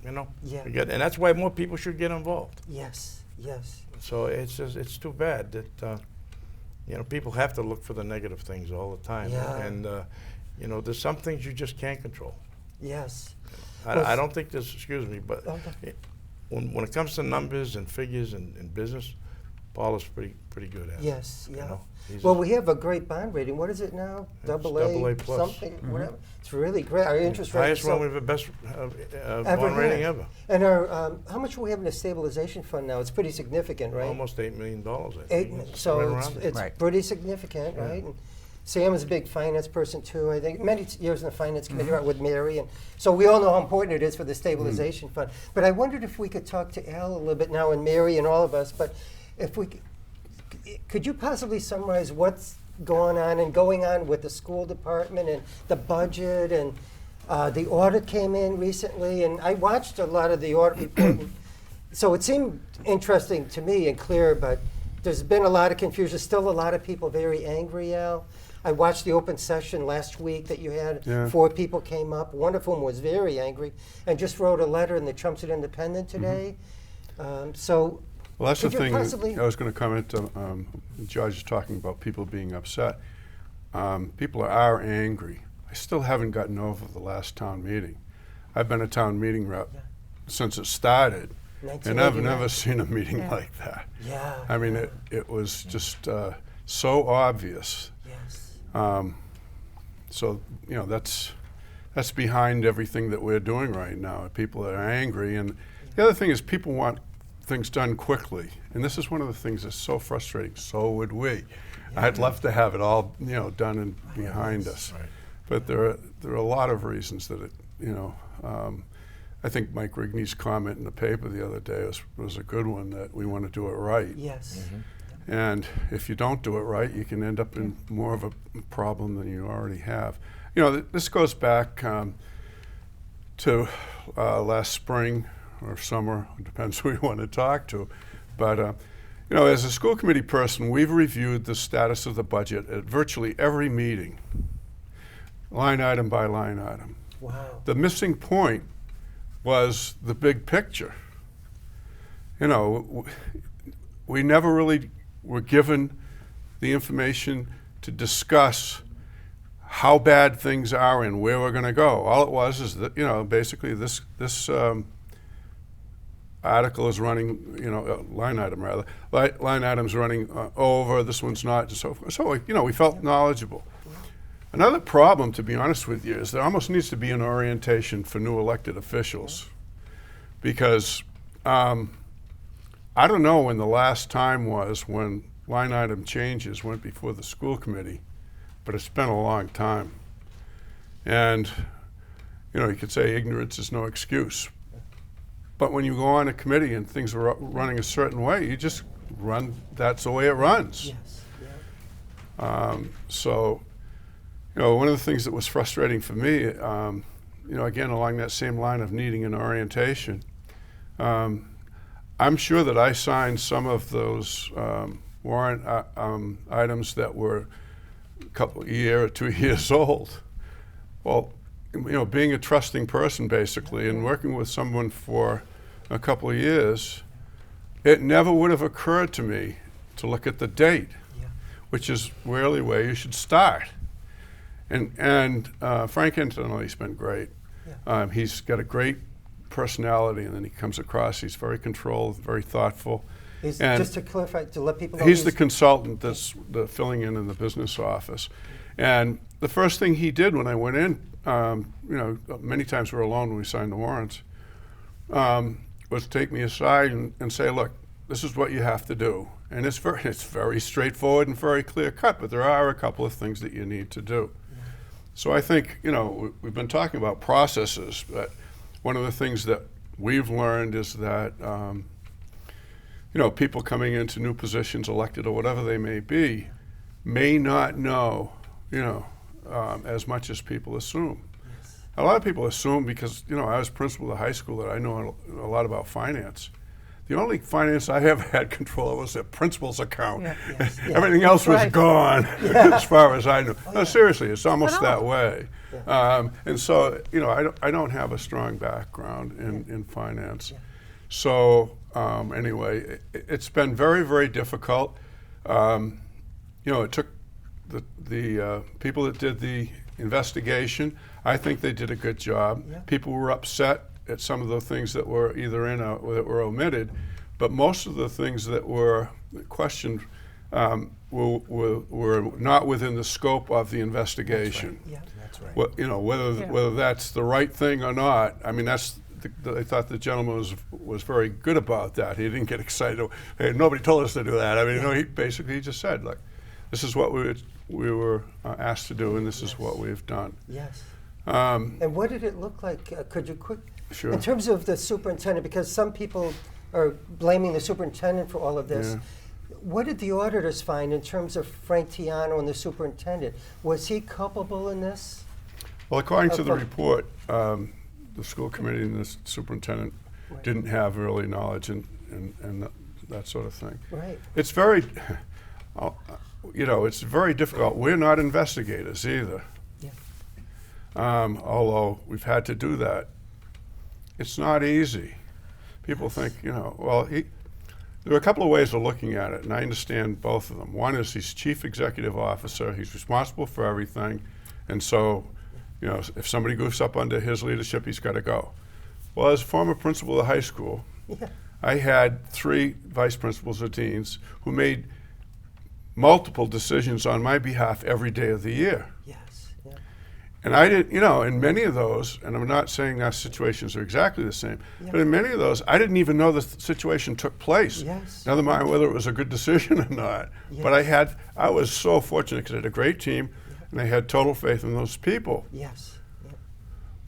E: you know.
B: Yeah.
E: And that's why more people should get involved.
B: Yes. Yes.
E: So it's too bad that, you know, people have to look for the negative things all the time.
B: Yeah.
E: And, you know, there's some things you just can't control.
B: Yes.
E: I don't think there's, excuse me, but
B: Okay.
E: when it comes to numbers and figures and business, Paul is pretty good at it.
B: Yes.
E: you
B: Yeah.
E: know. He's
B: Well,
E: a-
B: we have a great bond rating. What is it now?
E: It's
B: Double A,
E: AA plus.
B: something, whatever. It's really great. Our interest rate
E: highest
B: is
E: one
B: so
E: we've the best
B: ever
E: bond rating
B: had.
E: ever.
B: And our how much do we have in the stabilization fund now? It's pretty significant, right?
E: Almost $8 million, I think.
B: So
E: right
B: it's,
E: around it.
B: it's
A: Right.
B: pretty significant, right? And Sam is a big finance person too. I think many years in the finance committee right, with Mary, and so we all know how important it is for the stabilization fund. But I wondered if we could talk to Al a little bit now, and Mary, and all of us. But if we could you possibly summarize what's going on with the school department and the budget, and the audit came in recently, and I watched a lot of the audit report. So it seemed interesting to me and clear, but there's been a lot of confusion. Still a lot of people very angry, Al. I watched the open session last week that you had.
D: Yeah.
B: 4 people came up. One of whom was very angry and just wrote a letter in the Chelmsford Independent today. So
D: Well, that's the
B: could you
D: thing.
B: possibly-
D: I was going to comment. Judge is talking about people being upset. People are angry. I still haven't gotten over the last town meeting. I've been a town meeting rep since it started, and I've
B: 1989.
D: never seen a meeting
C: Yeah.
D: like that.
B: Yeah.
D: I mean, it was just so obvious.
B: Yes.
D: So you know that's behind everything that we're doing right now. People are angry, and the other thing is people want things done quickly, and this is one of the things that's so frustrating. So would we. I'd love to have it all done and behind us,
E: Right.
D: but there are a lot of reasons that I think Mike Rigney's comment in the paper the other day was a good one, that we want to do it right.
B: Yes.
D: And if you don't do it right, you can end up in more of a problem than you already have. You know, this goes back to last spring or summer, it depends who you want to talk to. But, you know, as a school committee person, we've reviewed the status of the budget at virtually every meeting, line item by line item.
B: Wow.
D: The missing point was the big picture. You know, we never really were given the information to discuss how bad things are and where we're going to go. All it was is that, basically this article is running, line item rather, line item's running over, this one's not, and so forth. So, we felt knowledgeable. Another problem, to be honest with you, is there almost needs to be an orientation for new elected officials. Because I don't know when the last time was when line item changes went before the school committee, but it's been a long time. And, you could say ignorance is no excuse. But when you go on a committee and things are running a certain way, you just run, that's the way it runs.
B: Yes.
D: So, one of the things that was frustrating for me, again, along that same line of needing an orientation, I'm sure that I signed some of those warrant items that were a year or 2 years old. Well, being a trusting person basically and working with someone for a couple of years, it never would have occurred to me to look at the date, which is really where you should start. And Frank Antonelli's been great. He's got a great personality, and then he comes across, he's very controlled, very thoughtful.
B: Just to clarify, to let people know.
D: He's the consultant that's filling in the business office. And the first thing he did when I went in, many times we were alone when we signed the warrants, was take me aside and say, look, this is what you have to do. And it's very straightforward and very clear cut, but there are a couple of things that you need to do. So I think, we've been talking about processes, but one of the things that we've learned is that, people coming into new positions, elected or whatever they may be, may not know, as much as people assume.
B: Yes.
D: A lot of people assume because, I was principal of the high school that I know a lot about finance. The only finance I ever had control of was the principal's account. Everything else was gone, as far as I knew. No, seriously, it's almost that way. And so, I don't have a strong background in finance. So, anyway, it's been very, very difficult. It took the people that did the investigation, I think they did a good job. People were upset at some of the things that were either in or that were omitted, but most of the things that were questioned were not within the scope of the investigation.
B: That's right.
D: Well, whether that's the right thing or not, I mean, I thought the gentleman was very good about that. He didn't get excited. Hey, nobody told us to do that. I mean, he basically just said, look, this is what we were asked to do, and this is what we've done.
B: Yes. And what did it look like? Could you
D: Sure.
B: In terms of the superintendent, because some people are blaming the superintendent for all of this, what did the auditors find in terms of Frank Tiano and the superintendent? Was he culpable in this?
D: Well, according to the report, the school committee and the superintendent didn't have really knowledge and that sort of thing.
B: Right.
D: It's very, it's very difficult. We're not investigators either. Although we've had to do that. It's not easy. People think, there are a couple of ways of looking at it, and I understand both of them. One is he's chief executive officer, he's responsible for everything, and so, if somebody goes up under his leadership, he's got to go. Well, as former principal of the high school, I had 3 vice principals or deans who made multiple decisions on my behalf every day of the year. And I didn't, in many of those, and I'm not saying that situations are exactly the same, but in many of those, I didn't even know the situation took place. Never mind whether it was a good decision or not. But I was so fortunate because I had a great team, and I had total faith in those people.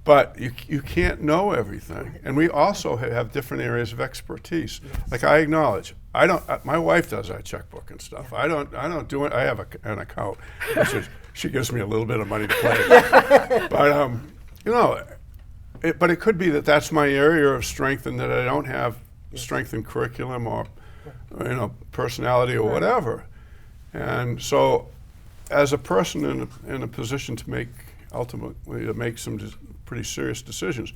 D: But you can't know everything. And we also have different areas of expertise. Like I acknowledge, my wife does our checkbook and stuff. I don't do it. I have an account. She gives me a little bit of money to play. But, but it could be that that's my area of strength and that I don't have strength in curriculum or, personality or whatever. And so as a person in a position to ultimately make some pretty serious decisions,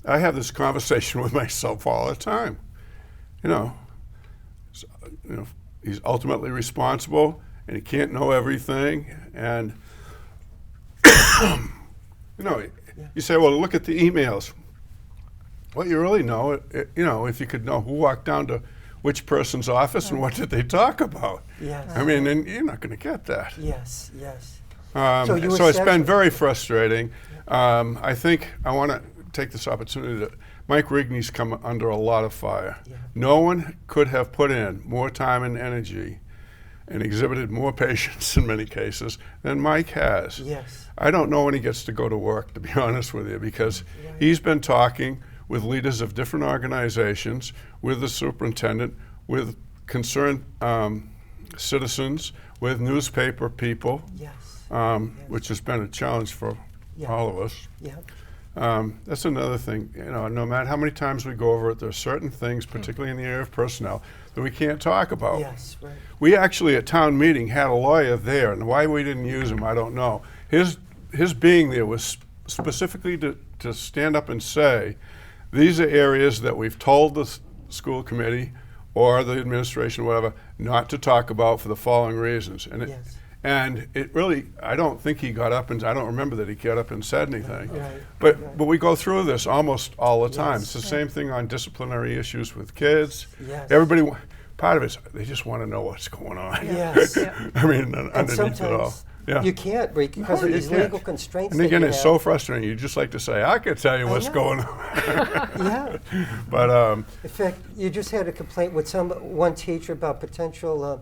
D: I have this conversation with myself all the time. He's ultimately responsible, and he can't know everything. And you say, well, look at the emails. Well, you really know, you know, if you could know who walked down to which person's office and what did they talk about.
B: Yes.
D: I mean, and you're not going to get that.
B: Yes, yes.
D: So
B: you were
D: it's been
B: said-
D: very frustrating. I think I want to take this opportunity to, Mike Rigney's come under a lot of fire.
B: Yeah.
D: No one could have put in more time and energy and exhibited more patience in many cases than Mike has.
B: Yes.
D: I don't know when he gets to go to work, to be honest with you, because
B: Right.
D: he's been talking with leaders of different organizations, with the superintendent, with concerned citizens, with newspaper people,
B: Yes.
D: which has been a challenge for
B: Yeah.
D: all of us.
B: Yeah.
D: That's another thing, you know, no matter how many times we go over it, there are certain things, particularly in the area of personnel, that we can't talk about.
B: Yes, right.
D: We actually, at town meeting, had a lawyer there, and why we didn't use him, I don't know. His being there was specifically to stand up and say, these are areas that we've told the school committee or the administration, whatever, not to talk about for the following reasons.
B: Yes.
D: And it really, I don't think he got up and, I don't remember that he got up and said anything.
B: Right.
D: But we go through this almost all the time.
B: Yes.
D: It's the same thing on disciplinary issues with kids.
B: Yes.
D: Everybody, part of it is they just want to know what's going on.
B: Yes.
D: I mean,
B: And
D: underneath it all.
B: sometimes
D: Yeah.
B: you can't because
D: No,
B: of
D: you
B: these
D: can't.
B: legal constraints.
D: And
B: that
D: again,
B: you
D: it's
B: have.
D: so frustrating. You just like to say, I could tell you what's
B: know.
D: going on.
B: Yeah.
D: But
B: In fact, you just had a complaint with one teacher about potential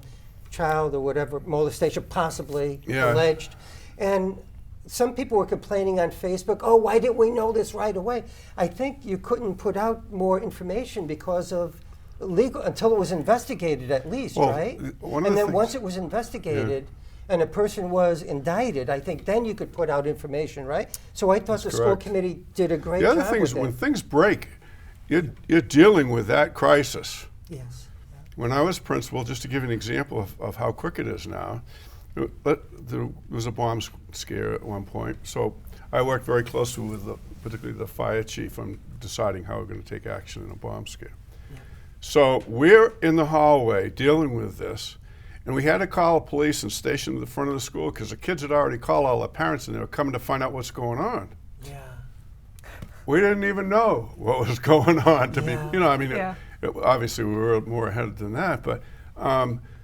B: child or whatever molestation, possibly
D: Yeah.
B: alleged, and some people were complaining on Facebook. Oh, why didn't we know this right away? I think you couldn't put out more information because of legal until it was investigated, at least,
D: Well,
B: right?
D: one of
B: And
D: the
B: then
D: things-
B: once it was investigated. And a person was indicted, I think then you could put out information, right? So I thought the school
D: correct.
B: committee did a great
D: the
B: job
D: other thing is
B: with
D: when
B: it.
D: things break, you're dealing with that crisis.
B: Yes.
D: When I was principal, just to give you an example of how quick it is now, there was a bomb scare at one point. So I worked very closely with particularly the fire chief on deciding how we're going to take action in a bomb scare.
B: Yeah.
D: So we're in the hallway dealing with this, and we had to call the police and station to the front of the school because the kids had already called all their parents and they were coming to find out what's going on.
B: Yeah.
D: We didn't even know what was going on to
B: Yeah.
D: be, you know, I mean,
C: Yeah.
D: obviously we were more ahead than that, but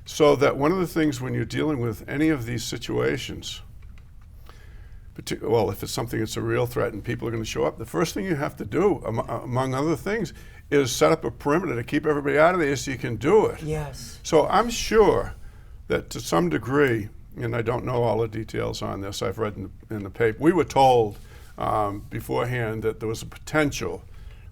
D: so that one of the things when you're dealing with any of these situations, well, if it's something that's a real threat and people are going to show up, the first thing you have to do, among other things, is set up a perimeter to keep everybody out of there so you can do it.
B: Yes.
D: So I'm sure that to some degree, and I don't know all the details on this, I've read in the paper, we were told beforehand that there was a potential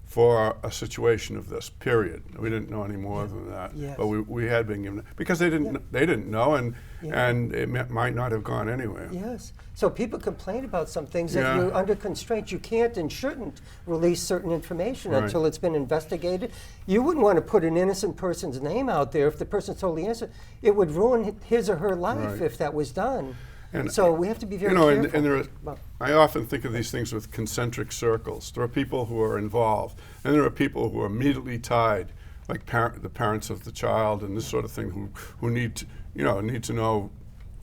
D: for a situation of this, period. We didn't know any more than that,
B: Yes.
D: but we had been given, because they didn't know, and
B: Yeah.
D: and it might not have gone anywhere.
B: Yes. So people complain about some things that
D: Yeah.
B: you're under constraint. You can't and shouldn't release certain information
D: Right.
B: until it's been investigated. You wouldn't want to put an innocent person's name out there if the person's totally innocent. It would ruin his or her life
D: Right.
B: if that was done.
D: And,
B: So we have to be very
D: you know,
B: careful.
D: and there are,
B: about-
D: I often think of these things with concentric circles. There are people who are involved, and there are people who are immediately tied, like the parents of the child and this sort of thing, who need to know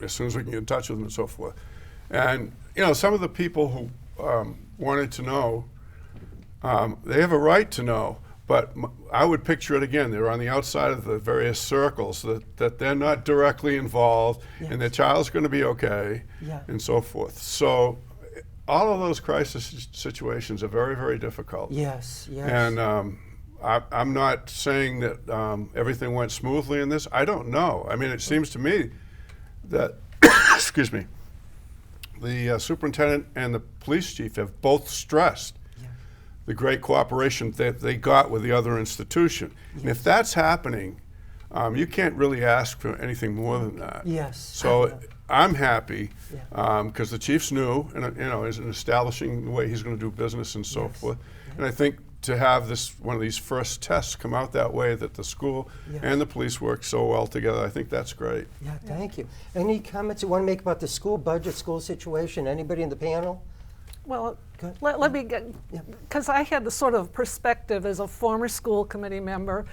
D: as soon as we can get in touch with them and so forth. And you know, some of the people who wanted to know, they have a right to know. But I would picture it again. They're on the outside of the various circles, that they're not directly involved, and their child's going to be okay,
B: Yeah.
D: and so forth. So all of those crisis situations are very, very difficult.
B: Yes, yes.
D: And I'm not saying that everything went smoothly in this. I don't know. I mean, it seems to me that, excuse me, the superintendent and the police chief have both stressed the great cooperation that they got with the other institution. And if that's happening, you can't really ask for anything more than that.
B: Yes.
D: So I'm happy
B: Yeah.
D: because the chief's new, and you know, is establishing the way he's going to do business and so
B: Yes.
D: forth. And I think to have one of these first tests come out that way, that the school
B: Yes.
D: and the police work so well together, I think that's great.
B: Yeah, thank you. Any comments you want to make about the school budget, school situation? Anybody in the panel?
C: Well,
B: Go ahead.
C: let me get,
B: Yeah.
C: because I had the sort of perspective as a former school committee member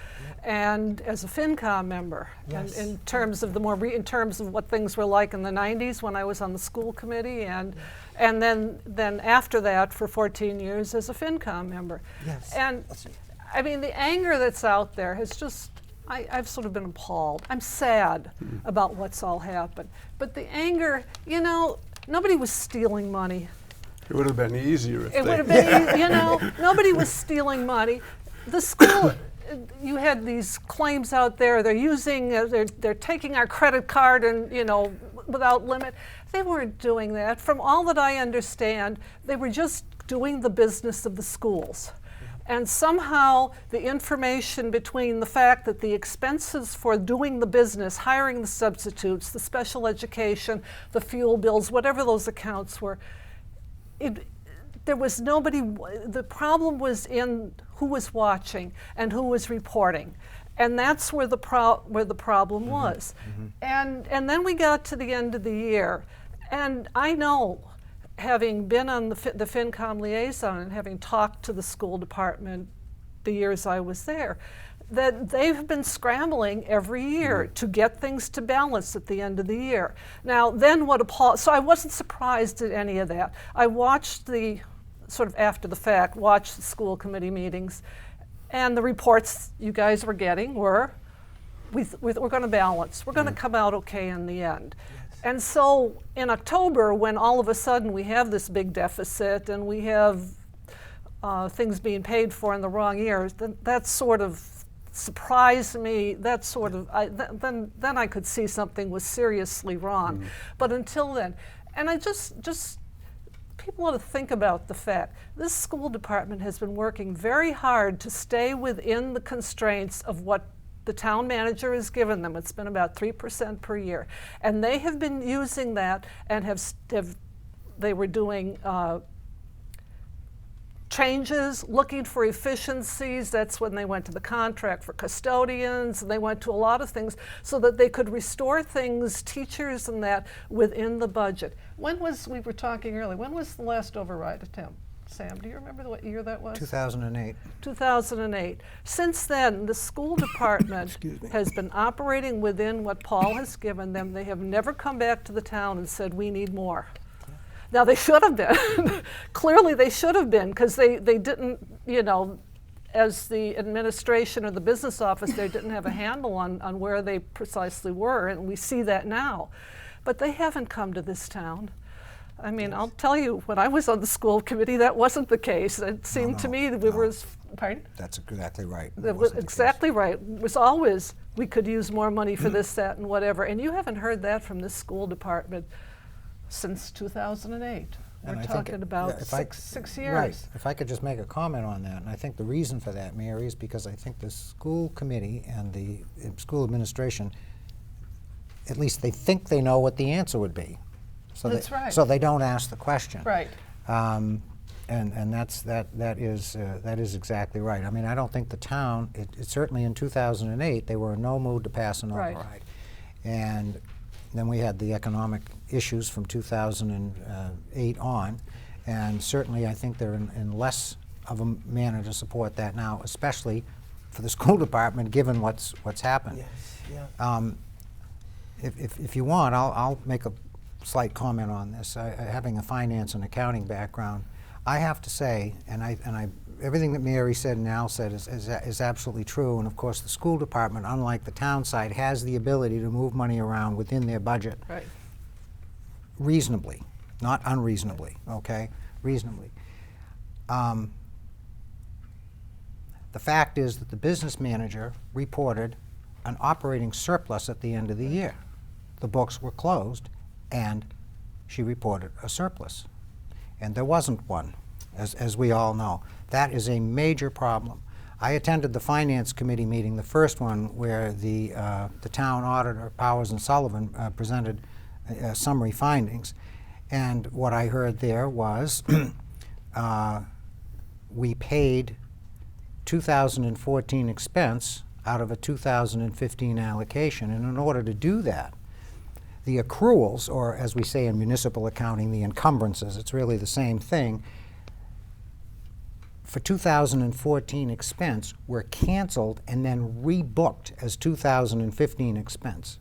C: and as a FinCom member,
B: Yes.
C: and in terms of in terms of what things were like in the 90s when I was on the school committee, and then after that for 14 years as a FinCom member.
B: Yes.
C: And I mean, the anger that's out there has just, I've sort of been appalled. I'm sad about what's all happened. But the anger, you know, nobody was stealing money.
D: It would have been easier if
C: It
D: they.
C: would have been, you know, nobody was stealing money. The school, you had these claims out there. They're using, they're taking our credit card and, you know, without limit. They weren't doing that. From all that I understand, they were just doing the business of the schools. And somehow the information between the fact that the expenses for doing the business, hiring the substitutes, the special education, the fuel bills, whatever those accounts were, there was nobody, the problem was in who was watching and who was reporting. And that's where the problem was. And then we got to the end of the year. And I know, having been on the FinCom liaison and having talked to the school department the years I was there, that they've been scrambling every year to get things to balance at the end of the year. Now, then so I wasn't surprised at any of that. I watched sort of after the fact, watched the school committee meetings, and the reports you guys were getting were, we're going to balance. We're going to come out okay in the end. And so in October, when all of a sudden we have this big deficit and we have things being paid for in the wrong years, that sort of surprised me. That sort of, then I could see something was seriously wrong. But until then, and I just people ought to think about the fact this school department has been working very hard to stay within the constraints of what the town manager has given them. It's been about 3% per year. And they have been using that and they were doing changes, looking for efficiencies. That's when they went to the contract for custodians, and they went to a lot of things so that they could restore things, teachers and that, within the budget. We were talking earlier, when was the last override attempt? Sam, do you remember what year that was?
A: 2008.
C: 2008. Since then, the school department has been operating within what Paul has given them. They have never come back to the town and said, we need more. Now, they should have been. Clearly, they should have been, because they didn't, you know, as the administration or the business office, they didn't have a handle on where they precisely were, and we see that now. But they haven't come to this town. I mean, I'll tell you, when I was on the school committee, that wasn't the case. It seemed to me that we were, pardon?
A: That's exactly right.
C: That was exactly right. It was always, we could use more money for this, that, and whatever. And you haven't heard that from this school department since 2008.
A: And
C: We're
A: I think
C: talking about
A: if I-
C: six years.
A: Right. If I could just make a comment on that, and I think the reason for that, Mary, is because I think the school committee and the school administration, at least they think they know what the answer would be. So
C: That's right.
A: So they don't ask the question.
C: Right.
A: And that is exactly right. I mean, I don't think the town, it certainly in 2008, they were in no mood to pass an
C: Right.
A: override. And then we had the economic issues from 2008 on, and certainly I think they're in less of a manner to support that now, especially for the school department, given what's happened.
B: Yes, yeah.
A: If you want, I'll make a slight comment on this. Having a finance and accounting background, I have to say, and everything that Mary said and Al said is absolutely true. And of course, the school department, unlike the town side, has the ability to move money around within their budget
C: Right.
A: reasonably, not unreasonably. Okay, reasonably. The fact is that the business manager reported an operating surplus at the end of the year. The books were closed, and she reported a surplus. And there wasn't one, as we all know. That is a major problem. I attended the Finance Committee meeting, the first one, where the town auditor, Powers and Sullivan, presented summary findings. And what I heard there was we paid 2014 expense out of a 2015 allocation. And in order to do that, the accruals, or as we say in municipal accounting, the encumbrances, it's really the same thing, for 2014 expense were canceled and then rebooked as 2015 expense.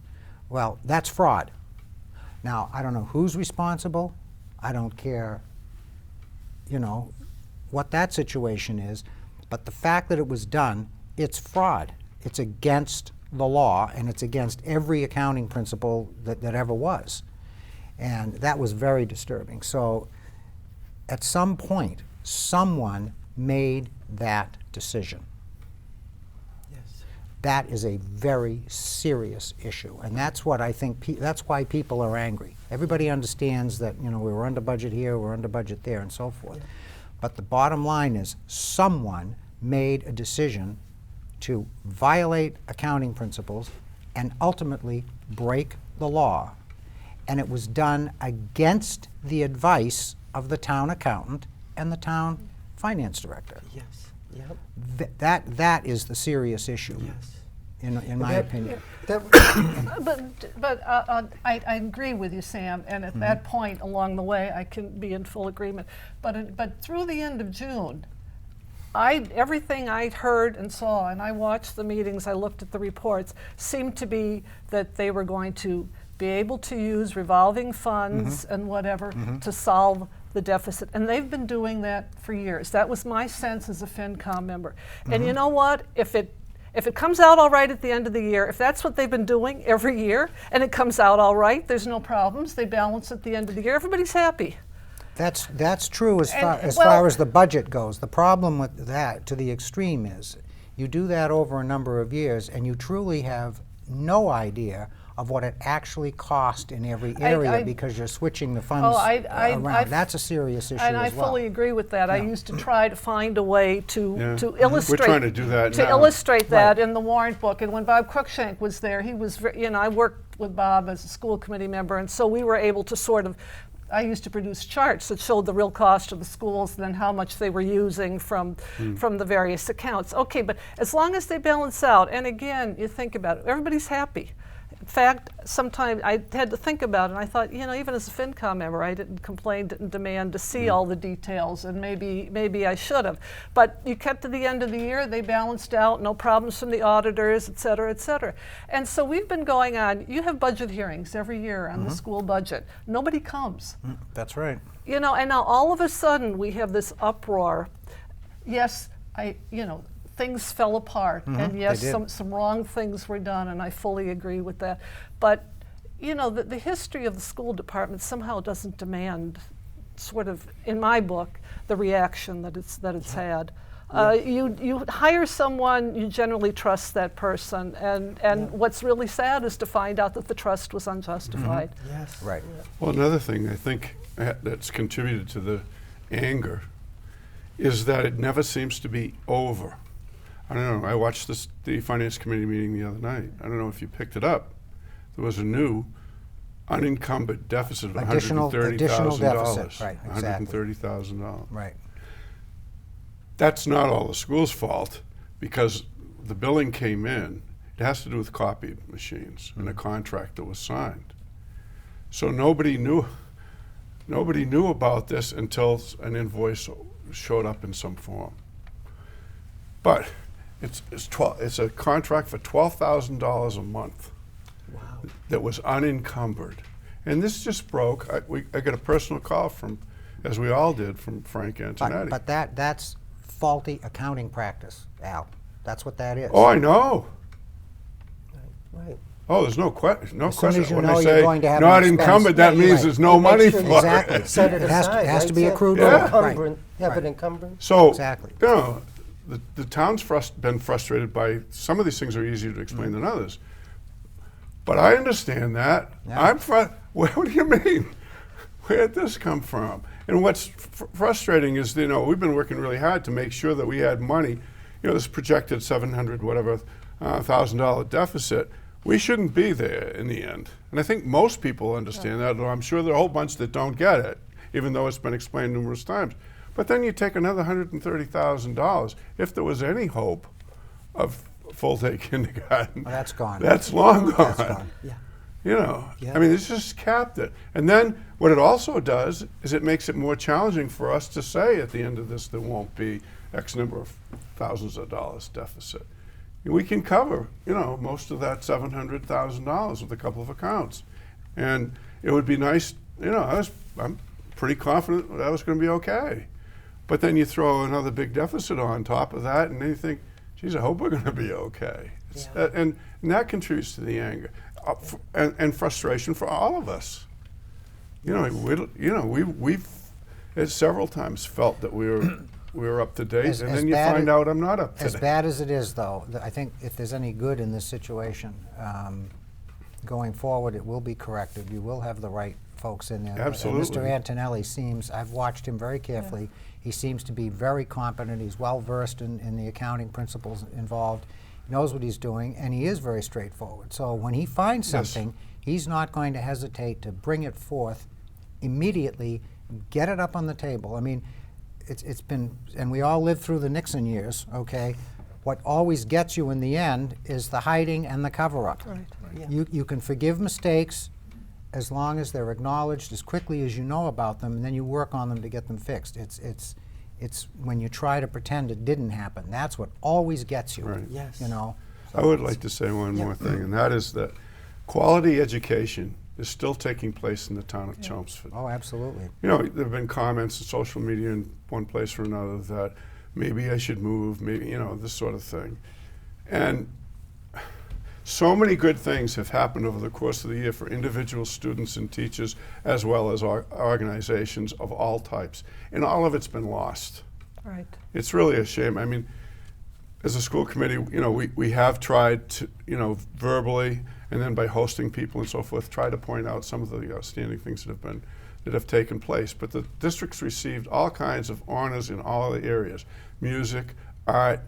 A: Well, that's fraud. Now, I don't know who's responsible. I don't care, you know, what that situation is, but the fact that it was done, it's fraud. It's against the law, and it's against every accounting principle that ever was. And that was very disturbing. So at some point, someone made that decision.
B: Yes.
A: That is a very serious issue, and that's what I think, that's why people are angry. Everybody understands that, you know, we were under budget here, we're under budget there, and so forth.
B: Yeah.
A: But the bottom line is, someone made a decision to violate accounting principles and ultimately break the law. And it was done against the advice of the town accountant and the town finance director.
B: Yes. Yep.
A: That is the serious issue,
B: Yes.
A: in my opinion.
C: But I agree with you, Sam, and at that point along the way, I can be in full agreement. But through the end of June, everything I heard and saw, and I watched the meetings, I looked at the reports, seemed to be that they were going to be able to use revolving funds and whatever to solve the deficit. And they've been doing that for years. That was my sense as a FinCom member. And you know what? If it comes out all right at the end of the year, if that's what they've been doing every year, and it comes out all right, there's no problems, they balance at the end of the year, everybody's happy.
A: That's true as far
C: well,
A: as the budget goes. The problem with that, to the extreme, is you do that over a number of years, and you truly have no idea of what it actually cost in every area because you're switching the funds around. That's a serious issue
C: and
A: as well.
C: I fully agree with that. I used to try to find a way to illustrate.
D: We're trying to do that now.
C: Illustrate that in the warrant book. And when Bob Cruikshank was there, he was, I worked with Bob as a school committee member, and so we were able to sort of, I used to produce charts that showed the real cost of the schools and then how much they were using from the various accounts. Okay, but as long as they balance out, and again, you think about it, everybody's happy. In fact, sometimes I had to think about it, and I thought, you know, even as a FinCom member, I didn't complain, didn't demand to see all the details, and maybe I should have. But you kept to the end of the year, they balanced out, no problems from the auditors, et cetera, et cetera. And so we've been going on, you have budget hearings every year on the school budget. Nobody comes.
A: That's right.
C: You know, and now all of a sudden we have this uproar. Yes, things fell apart, and yes, some wrong things were done, and I fully agree with that. But you know, the history of the school department somehow doesn't demand, sort of, in my book, the reaction that it's had. You hire someone, you generally trust that person, and what's really sad is to find out that the trust was unjustified.
B: Yes.
A: Right.
D: Well, another thing I think that's contributed to the anger is that it never seems to be over. I don't know, I watched the Finance Committee meeting the other night. I don't know if you picked it up. There was a new unencumbered deficit of
A: Additional
D: $130,000.
A: deficit, right, exactly.
D: $130,000.
A: Right.
D: That's not all the school's fault, because the billing came in. It has to do with copy machines and a contract that was signed. So nobody knew about this until an invoice showed up in some form. But it's a contract for $12,000 a month.
B: Wow.
D: That was unencumbered. And this just broke. I got a personal call from, as we all did, from Frank Antonetti.
A: But that's faulty accounting practice, Al. That's what that is.
D: Oh, I know.
B: Right.
D: Oh, there's no question.
A: As soon as you know
D: I
A: you're
D: say
A: going to have
D: not
A: an expense,
D: encumbered, that means there's no
B: Make
D: money
B: sure
D: for
B: you
A: Exactly.
D: it.
B: Set it
A: It has
B: aside.
A: to be
B: right?
A: accrued
D: Yeah.
A: over.
B: Encumbrance.
A: Right.
B: Have it encumbrance.
D: So,
A: Exactly.
D: you know, the town's been frustrated by, some of these things are easier to explain than others. But I understand that.
A: Yeah.
D: What do you mean? Where'd this come from? And what's frustrating is, you know, we've been working really hard to make sure that we had money. You know, this projected $700,000 deficit. We shouldn't be there in the end. And I think most people understand that, though I'm sure there are a whole bunch that don't get it, even though it's been explained numerous times. But then you take another $130,000. If there was any hope of full-day kindergarten,
A: Well, that's gone.
D: That's long gone.
A: That's gone.
B: Yeah.
D: You know,
B: Yeah.
D: I mean, it's just capped it. And then what it also does is it makes it more challenging for us to say at the end of this there won't be X number of thousands of dollars deficit. We can cover, you know, most of that $700,000 with a couple of accounts. And it would be nice, you know, I'm pretty confident that was going to be okay. But then you throw another big deficit on top of that, and then you think, geez, I hope we're going to be okay.
B: Yeah.
D: And that contributes to the anger and frustration for all of us. You know, we've several times felt that we were up to date, and then you find out I'm not up to date.
A: As bad as it is, though, I think if there's any good in this situation, going forward, it will be corrected. You will have the right folks in there.
D: Absolutely.
A: Mr. Antonelli seems, I've watched him very carefully. He seems to be very competent. He's well versed in the accounting principles involved. He knows what he's doing, and he is very straightforward. So when he finds something, he's not going to hesitate to bring it forth immediately, get it up on the table. I mean, it's been, and we all lived through the Nixon years, okay? What always gets you in the end is the hiding and the cover-up.
C: Right.
B: Yeah.
A: You can forgive mistakes as long as they're acknowledged as quickly as you know about them, and then you work on them to get them fixed. It's when you try to pretend it didn't happen. That's what always gets you.
D: Right.
B: Yes.
A: You know.
D: I would like to say one more thing, and that is that quality education is still taking place in the town of Chelmsford.
A: Oh, absolutely.
D: You know, there have been comments in social media in one place or another that maybe I should move, maybe, you know, this sort of thing. And so many good things have happened over the course of the year for individual students and teachers, as well as organizations of all types. And all of it's been lost.
C: Right.
D: It's really a shame. I mean, as a school committee, you know, we have tried to, you know, verbally and then by hosting people and so forth, try to point out some of the outstanding things that have taken place. But the district's received all kinds of honors in all the areas: music, art,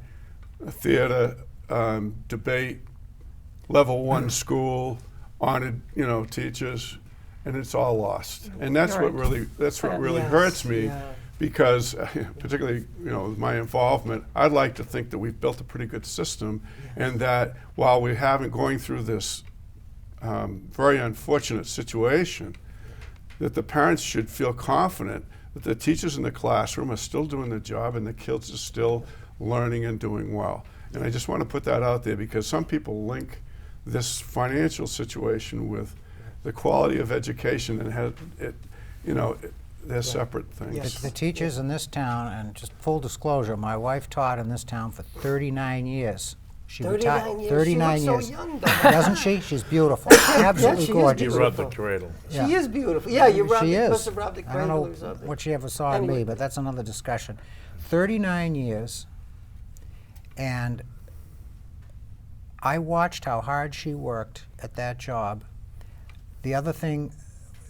D: theater, debate, level 1 school, honored, you know, teachers, and it's all lost. And that's what really
B: Yes,
D: hurts me.
B: yeah.
D: Because, particularly, you know, with my involvement, I'd like to think that we've built a pretty good system, and that while we haven't going through this very unfortunate situation, that the parents should feel confident that the teachers in the classroom are still doing their job and the kids are still learning and doing well. And I just want to put that out there because some people link this financial situation with the quality of education and have it, you know, they're separate things.
B: Yes.
A: The teachers in this town, and just full disclosure, my wife taught in this town for 39 years. She
B: 39 years?
A: 39
B: She looks
A: years.
B: so young, though.
A: Doesn't she? She's beautiful. Absolutely
B: she is
A: gorgeous.
E: You
B: beautiful.
E: rub the cradle.
A: Yeah.
B: She is beautiful. Yeah, you
A: She
B: must
A: is.
B: have rubbed the
A: I don't
B: cradle
A: know
B: or something.
A: what she ever saw in me,
B: Anyway.
A: but that's another discussion. 39 years, and I watched how hard she worked at that job. The other thing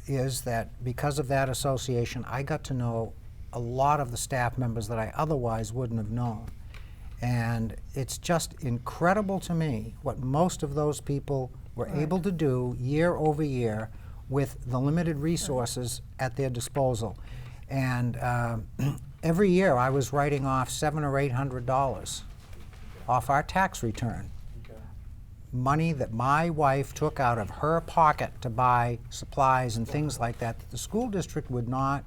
A: is that because of that association, I got to know a lot of the staff members that I otherwise wouldn't have known. And it's just incredible to me what most of those people were able to do year over year with the limited resources at their disposal. And every year I was writing off $700 or $800 off our tax return. Money that my wife took out of her pocket to buy supplies and things like that that the school district would not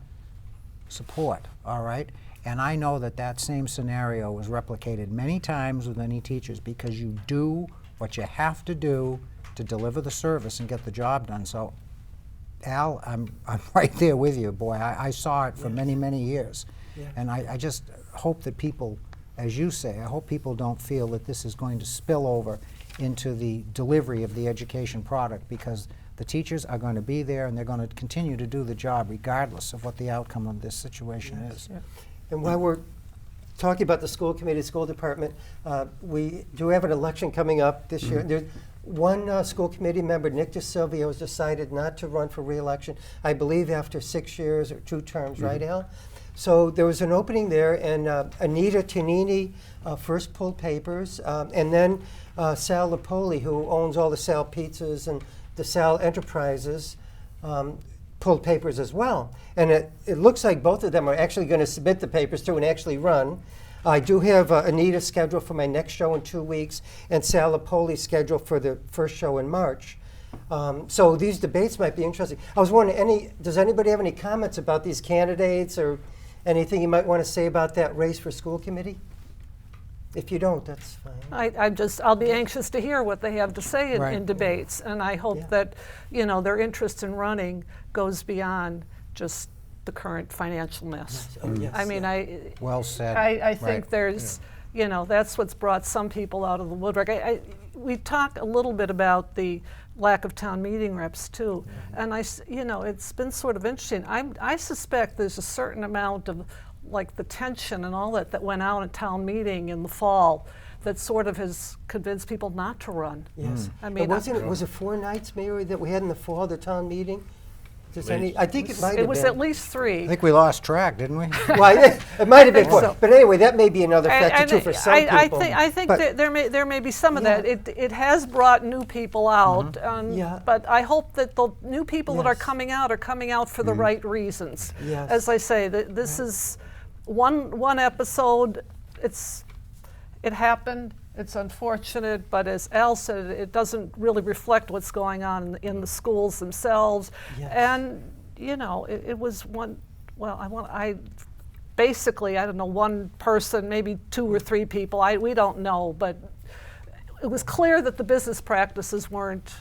A: support, all right? And I know that that same scenario was replicated many times with many teachers because you do what you have to do to deliver the service and get the job done. So, Al, I'm right there with you, boy. I saw it for many, many years.
B: Yeah.
A: And I just hope that people, as you say, I hope people don't feel that this is going to spill over into the delivery of the education product, because the teachers are going to be there and they're going to continue to do the job regardless of what the outcome of this situation is.
B: And while we're talking about the school committee, school department, we do have an election coming up this year. There's one school committee member, Nick DeSilvio, has decided not to run for re-election, I believe after 6 years or 2 terms, right, Al? So there was an opening there, and Anita Tonini first pulled papers, and then Sal Lapoli, who owns all the Sal Pizzas and the Sal Enterprises, pulled papers as well. And it looks like both of them are actually going to submit the papers too and actually run. I do have Anita scheduled for my next show in 2 weeks, and Sal Lapoli scheduled for the first show in March. So these debates might be interesting. I was wondering, does anybody have any comments about these candidates or anything you might want to say about that race for school committee? If you don't, that's fine.
C: I'll be anxious to hear what they have to say in,
A: Right.
C: in debates, and I hope
B: Yeah.
C: that, their interest in running goes beyond just the current financial mess.
B: Oh, yes,
C: I mean,
B: yeah.
A: Well said.
C: I think
A: Right.
C: there's, that's what's brought some people out of the woodwork. We talk a little bit about the lack of town meeting reps too, and it's been sort of interesting. I suspect there's a certain amount of like the tension and all that went out at town meeting in the fall that sort of has convinced people not to run.
B: Yes.
C: I mean,
B: was it 4 nights, Mary, that we had in the fall, the town meeting? Does
E: Wait.
B: I think it might have
C: it was
B: been.
C: at least 3.
A: I think we lost track, didn't we?
B: Well, it might have been
C: think
B: 4.
C: so.
B: But anyway, that may be another factor too for some people.
C: I think
B: But-
C: there may be some of
B: Yeah.
C: that. It has brought new people out,
B: Yeah.
C: but I hope that the new people that are
B: Yes.
C: coming out for the right reasons.
B: Yes.
C: As I say, this is one episode. It happened. It's unfortunate, but as Al said, it doesn't really reflect what's going on in the schools themselves.
B: Yes.
C: And it was one. Well, basically, I don't know, one person, maybe 2 or 3 people. We don't know, but it was clear that the business practices weren't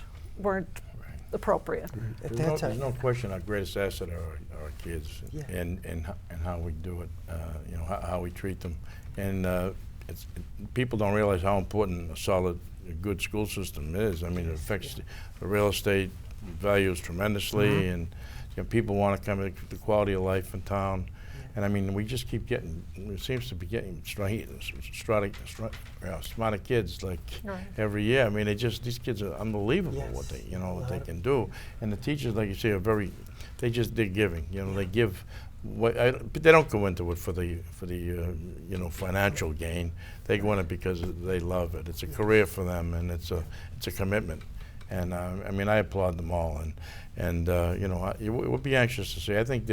C: appropriate.
B: At
E: There's
B: that
E: no,
B: time.
E: there's no question our greatest asset are our kids,
B: Yeah.
E: and how we do it, how we treat them, and people don't realize how important a solid, good school system is. I mean, it affects the real estate values tremendously, and people want to come to the quality of life in town. And I mean, we just keep getting, it seems to be getting smarter kids like
C: Right.
E: every year. I mean, these kids are unbelievable
B: Yes.
E: what they,
B: A
E: what
B: lot
E: they
B: of-
E: can do. And the teachers, like you say, are they're giving. They give. But they don't go into it for the financial gain. They go in it because they love it. It's a career for them, and it's a commitment. And I mean, I applaud them all. And you would be anxious to see. I think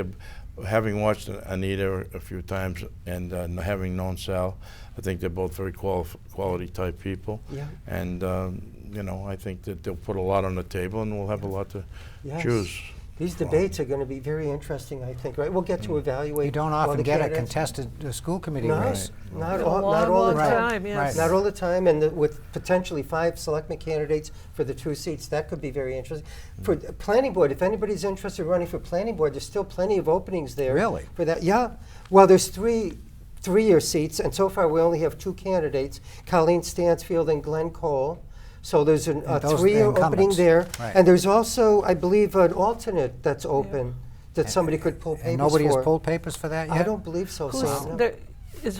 E: having watched Anita a few times and having known Sal, I think they're both very quality type people.
B: Yeah.
E: And I think that they'll put a lot on the table, and we'll have a lot to
B: Yes.
E: choose.
B: These debates are going to be very interesting, I think, right? We'll get to evaluate
A: You don't
B: all
A: often
B: the
A: get a
B: candidates.
A: contested school committee
B: No,
A: race.
B: not
C: A
B: all,
C: long,
B: not all the
C: long
B: time.
C: time, yes.
A: Right.
B: Not all the time, and with potentially 5 selectman candidates for the 2 seats, that could be very interesting. For the planning board, if anybody's interested in running for planning board, there's still plenty of openings there.
A: Really?
B: For that, yeah. Well, there's 3-year seats, and so far we only have 2 candidates, Colleen Stansfield and Glenn Cole. So there's a
A: those are
B: 3-year opening
A: incumbents.
B: there,
A: Right.
B: and there's also, I believe, an alternate that's open that somebody could pull papers
A: And nobody
B: for.
A: has pulled papers for that yet?
B: I don't believe so, Sam. no.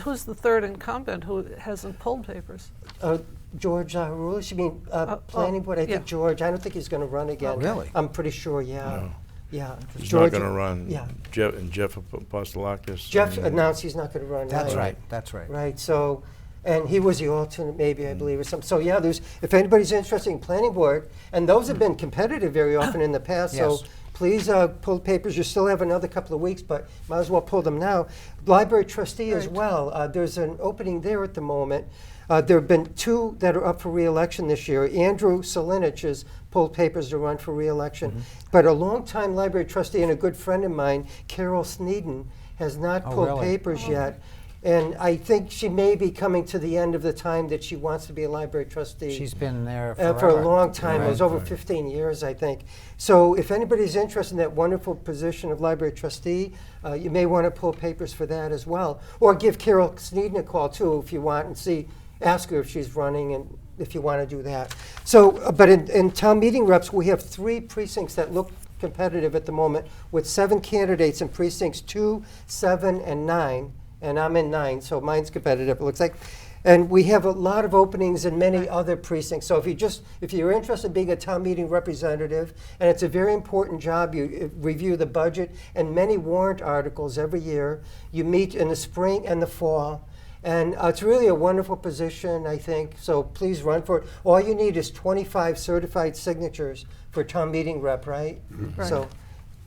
C: Who's the third incumbent who hasn't pulled papers?
B: George Rulish, you mean planning board? I
C: yeah.
B: think George. I don't think he's going to run again.
A: Oh, really?
B: I'm pretty sure. Yeah,
E: No.
B: yeah.
E: He's
B: George-
E: not going to run.
B: Yeah.
E: Jeff Apostolakis.
B: Jeff
E: and,
B: announced he's not going to run.
A: That's right, that's right.
B: Right. So, and he was the alternate, maybe I believe, or something. So yeah, there's if anybody's interested in planning board, and those have been competitive very often in the past.
A: Yes.
B: So please pull papers. You still have another couple of weeks, but might as well pull them now. Library trustee as
C: Right.
B: well. There's an opening there at the moment. There have been 2 that are up for re-election this year. Andrew Selinich has pulled papers to run for re-election. But a longtime library trustee and a good friend of mine, Carol Sneeden, has not
A: Oh,
B: pulled
A: really?
B: papers yet. And I think she may be coming to the end of the time that she wants to be a library trustee.
A: She's been there
B: For a
A: forever.
B: long time. It was
A: Right.
B: over 15 years, I think. So if anybody's interested in that wonderful position of library trustee, you may want to pull papers for that as well. Or give Carol Sneeden a call, too, if you want, and ask her if she's running and if you want to do that. So, but in town meeting reps, we have 3 precincts that look competitive at the moment with 7 candidates in precincts 2, 7, and 9. And I'm in 9, so mine's competitive, it looks like. And we have a lot of openings in many other precincts. So if you're interested in being a town meeting representative, and it's a very important job, you review the budget and many warrant articles every year. You meet in the spring and the fall. And it's really a wonderful position, I think. So please run for it. All you need is 25 certified signatures for town meeting rep, right?
C: Right.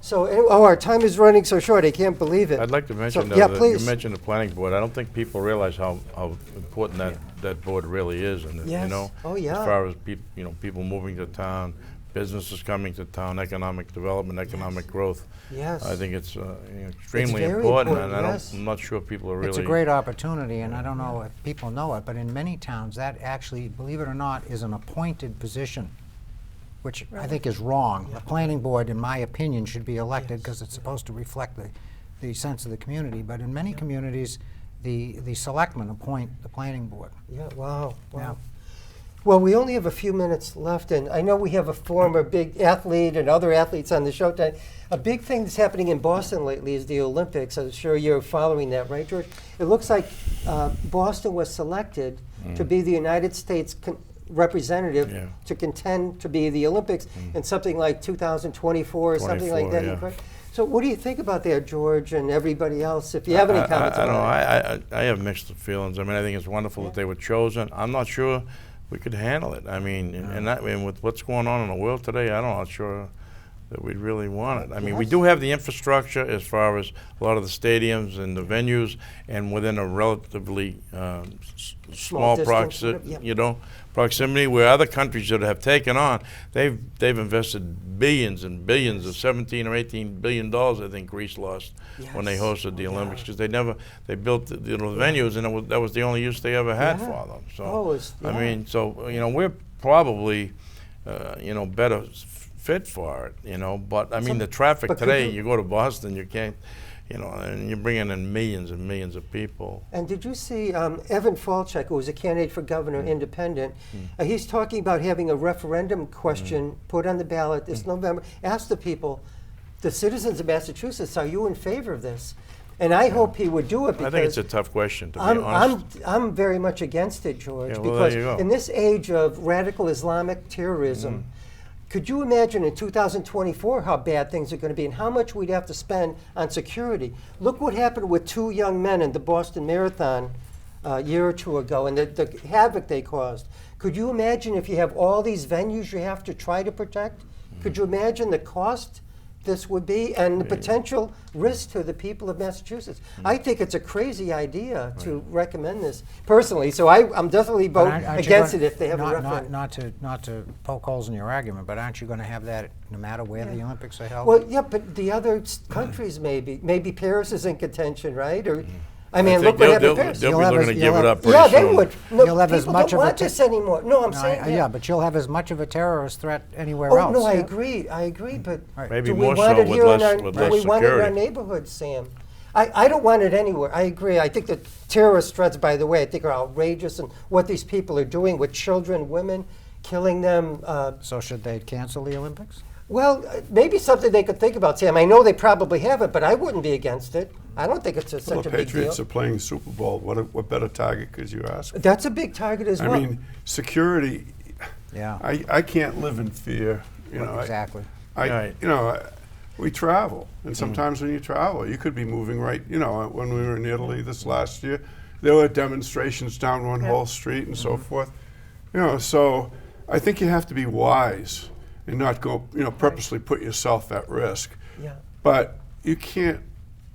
B: So our time is running so short. I can't believe it.
E: I'd like to mention,
B: So,
E: though,
B: yeah,
E: that
B: please.
E: you mentioned the planning board. I don't think people realize how important that board really is, and
B: Yes. Oh, yeah.
E: as far as people moving to town, businesses coming to town, economic development, economic growth.
B: Yes.
E: I think it's extremely
B: very
E: important,
B: important,
E: and
B: yes.
E: I'm not sure people are really.
A: It's a great opportunity, and I don't know if people know it, but in many towns, that actually, believe it or not, is an appointed position, which I think is wrong. The planning board, in my opinion, should be elected because it's supposed to reflect the sense of the community. But in many communities, the selectmen appoint the planning board.
B: Yeah, wow.
A: Yeah.
B: Well, we only have a few minutes left, and I know we have a former big athlete and other athletes on the show tonight. A big thing that's happening in Boston lately is the Olympics. I'm sure you're following that, right, George? It looks like Boston was selected to be the United States representative to contend to be the Olympics in something like 2024 or something like that.
E: Yeah.
B: So what do you think about that, George, and everybody else, if you have any comments
E: I
B: on
E: don't
B: that?
E: know. I have mixed feelings. I mean, I think it's wonderful that they were chosen. I'm not sure we could handle it. I mean, and with what's going on in the world today, I'm not sure that we really want it. I mean, we do have the infrastructure as far as a lot of the stadiums and the venues, and within a relatively small
B: distance,
E: proximity, where other countries that have taken on, they've invested billions and billions of 17 or 18 billion dollars. I think Greece lost when they hosted the Olympics, because they built the venues, and that was the only use they ever had for them. So I mean, so we're probably better fit for it, but I mean, the traffic today, you go to Boston, you can't, and you're bringing in millions and millions of people.
B: And did you see Evan Falchuk, who was a candidate for governor, independent, he's talking about having a referendum question put on the ballot this November. Ask the people, the citizens of Massachusetts, are you in favor of this? And I hope he would do it, because
E: I think it's a tough question, to be honest.
B: I'm very much against it, George,
E: well,
B: because
E: there you go.
B: in this age of radical Islamic terrorism, could you imagine in 2024 how bad things are going to be and how much we'd have to spend on security? Look what happened with 2 young men in the Boston Marathon a year or two ago, and the havoc they caused. Could you imagine if you have all these venues you have to try to protect? Could you imagine the cost this would be and the potential risk to the people of Massachusetts? I think it's a crazy idea to recommend this personally, so I'm definitely voting against it if they have a referendum.
A: Not to poke holes in your argument, but aren't you going to have that no matter where the Olympics are held?
B: Well, yeah, but the other countries maybe Paris is in contention, right? Or I mean, look what happened in Paris.
E: They'll be looking to give it up pretty
B: Yeah, they
E: soon.
B: would. No,
A: You'll have as
B: people
A: much
B: don't
A: of a
B: want this anymore. No, I'm saying
A: yeah, but you'll have as much of a terrorist threat anywhere
B: Oh
A: else.
B: no, I agree, but
E: Maybe
B: do we
E: more
B: want
E: so
B: it
E: with
B: here in
E: less
B: our, do we want it in our
E: security.
B: neighborhoods, Sam? I don't want it anywhere. I agree. I think the terrorist threats, by the way, I think are outrageous, and what these people are doing with children, women, killing them.
A: So should they cancel the Olympics?
B: Well, maybe something they could think about, Sam. I know they probably have it, but I wouldn't be against it. I don't think it's such a
D: the
B: big deal.
D: Patriots are playing Super Bowl. What better target could you ask?
B: That's a big target as well.
D: I mean, security.
A: Yeah.
D: I can't live in fear.
A: Exactly.
D: We travel, and sometimes when you travel, you could be moving right. When we were in Italy this last year, there were demonstrations down one whole street and so forth. So I think you have to be wise and not go, purposely put yourself at risk.
B: Yeah.
D: But you can't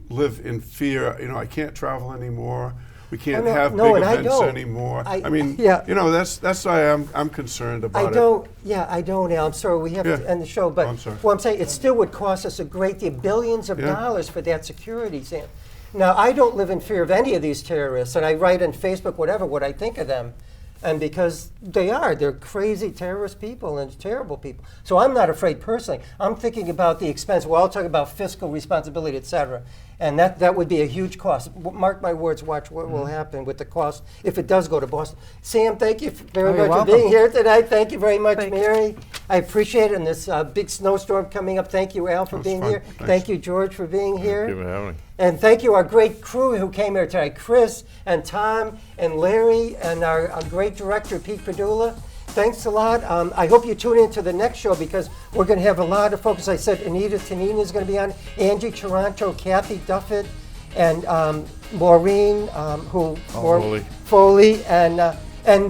D: live in fear. I can't travel anymore. We can't have big events anymore. I mean, that's why I'm concerned about it.
B: I don't, Al. I'm sorry, we have to end the show. But
D: I'm sorry.
B: Well, I'm saying it still would cost us a great deal, billions of dollars for that security, Sam. Now, I don't live in fear of any of these terrorists, and I write on Facebook, whatever, what I think of them. And because they're crazy terrorist people and terrible people. So I'm not afraid personally. I'm thinking about the expense. We're all talking about fiscal responsibility, et cetera. And that would be a huge cost. Mark my words, watch what will happen with the cost if it does go to Boston. Sam, thank you very much for being here tonight. Thank you very much, Mary. I appreciate it. And this big snowstorm coming up. Thank you, Al, for being here. Thank you, George, for being here.
E: Thank you for having me.
B: And thank you, our great crew who came here tonight, Chris and Tom and Larry and our great director, Pete Padula. Thanks a lot. I hope you tune in to the next show because we're going to have a lot of folks. I said Anita Tanina is going to be on, Angie Taranto, Kathy Duffett, and Maureen Foley, and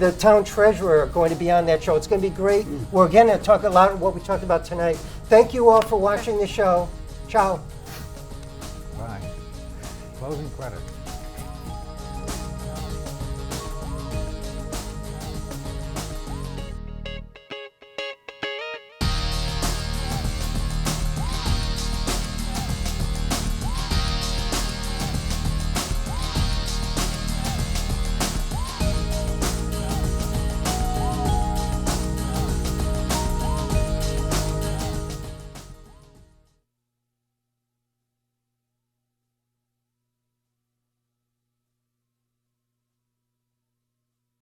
B: the town treasurer are going to be on that show. It's going to be great. We're going to talk a lot of what we talked about tonight. Thank you all for watching the show. Ciao.
A: Bye. Closing credit.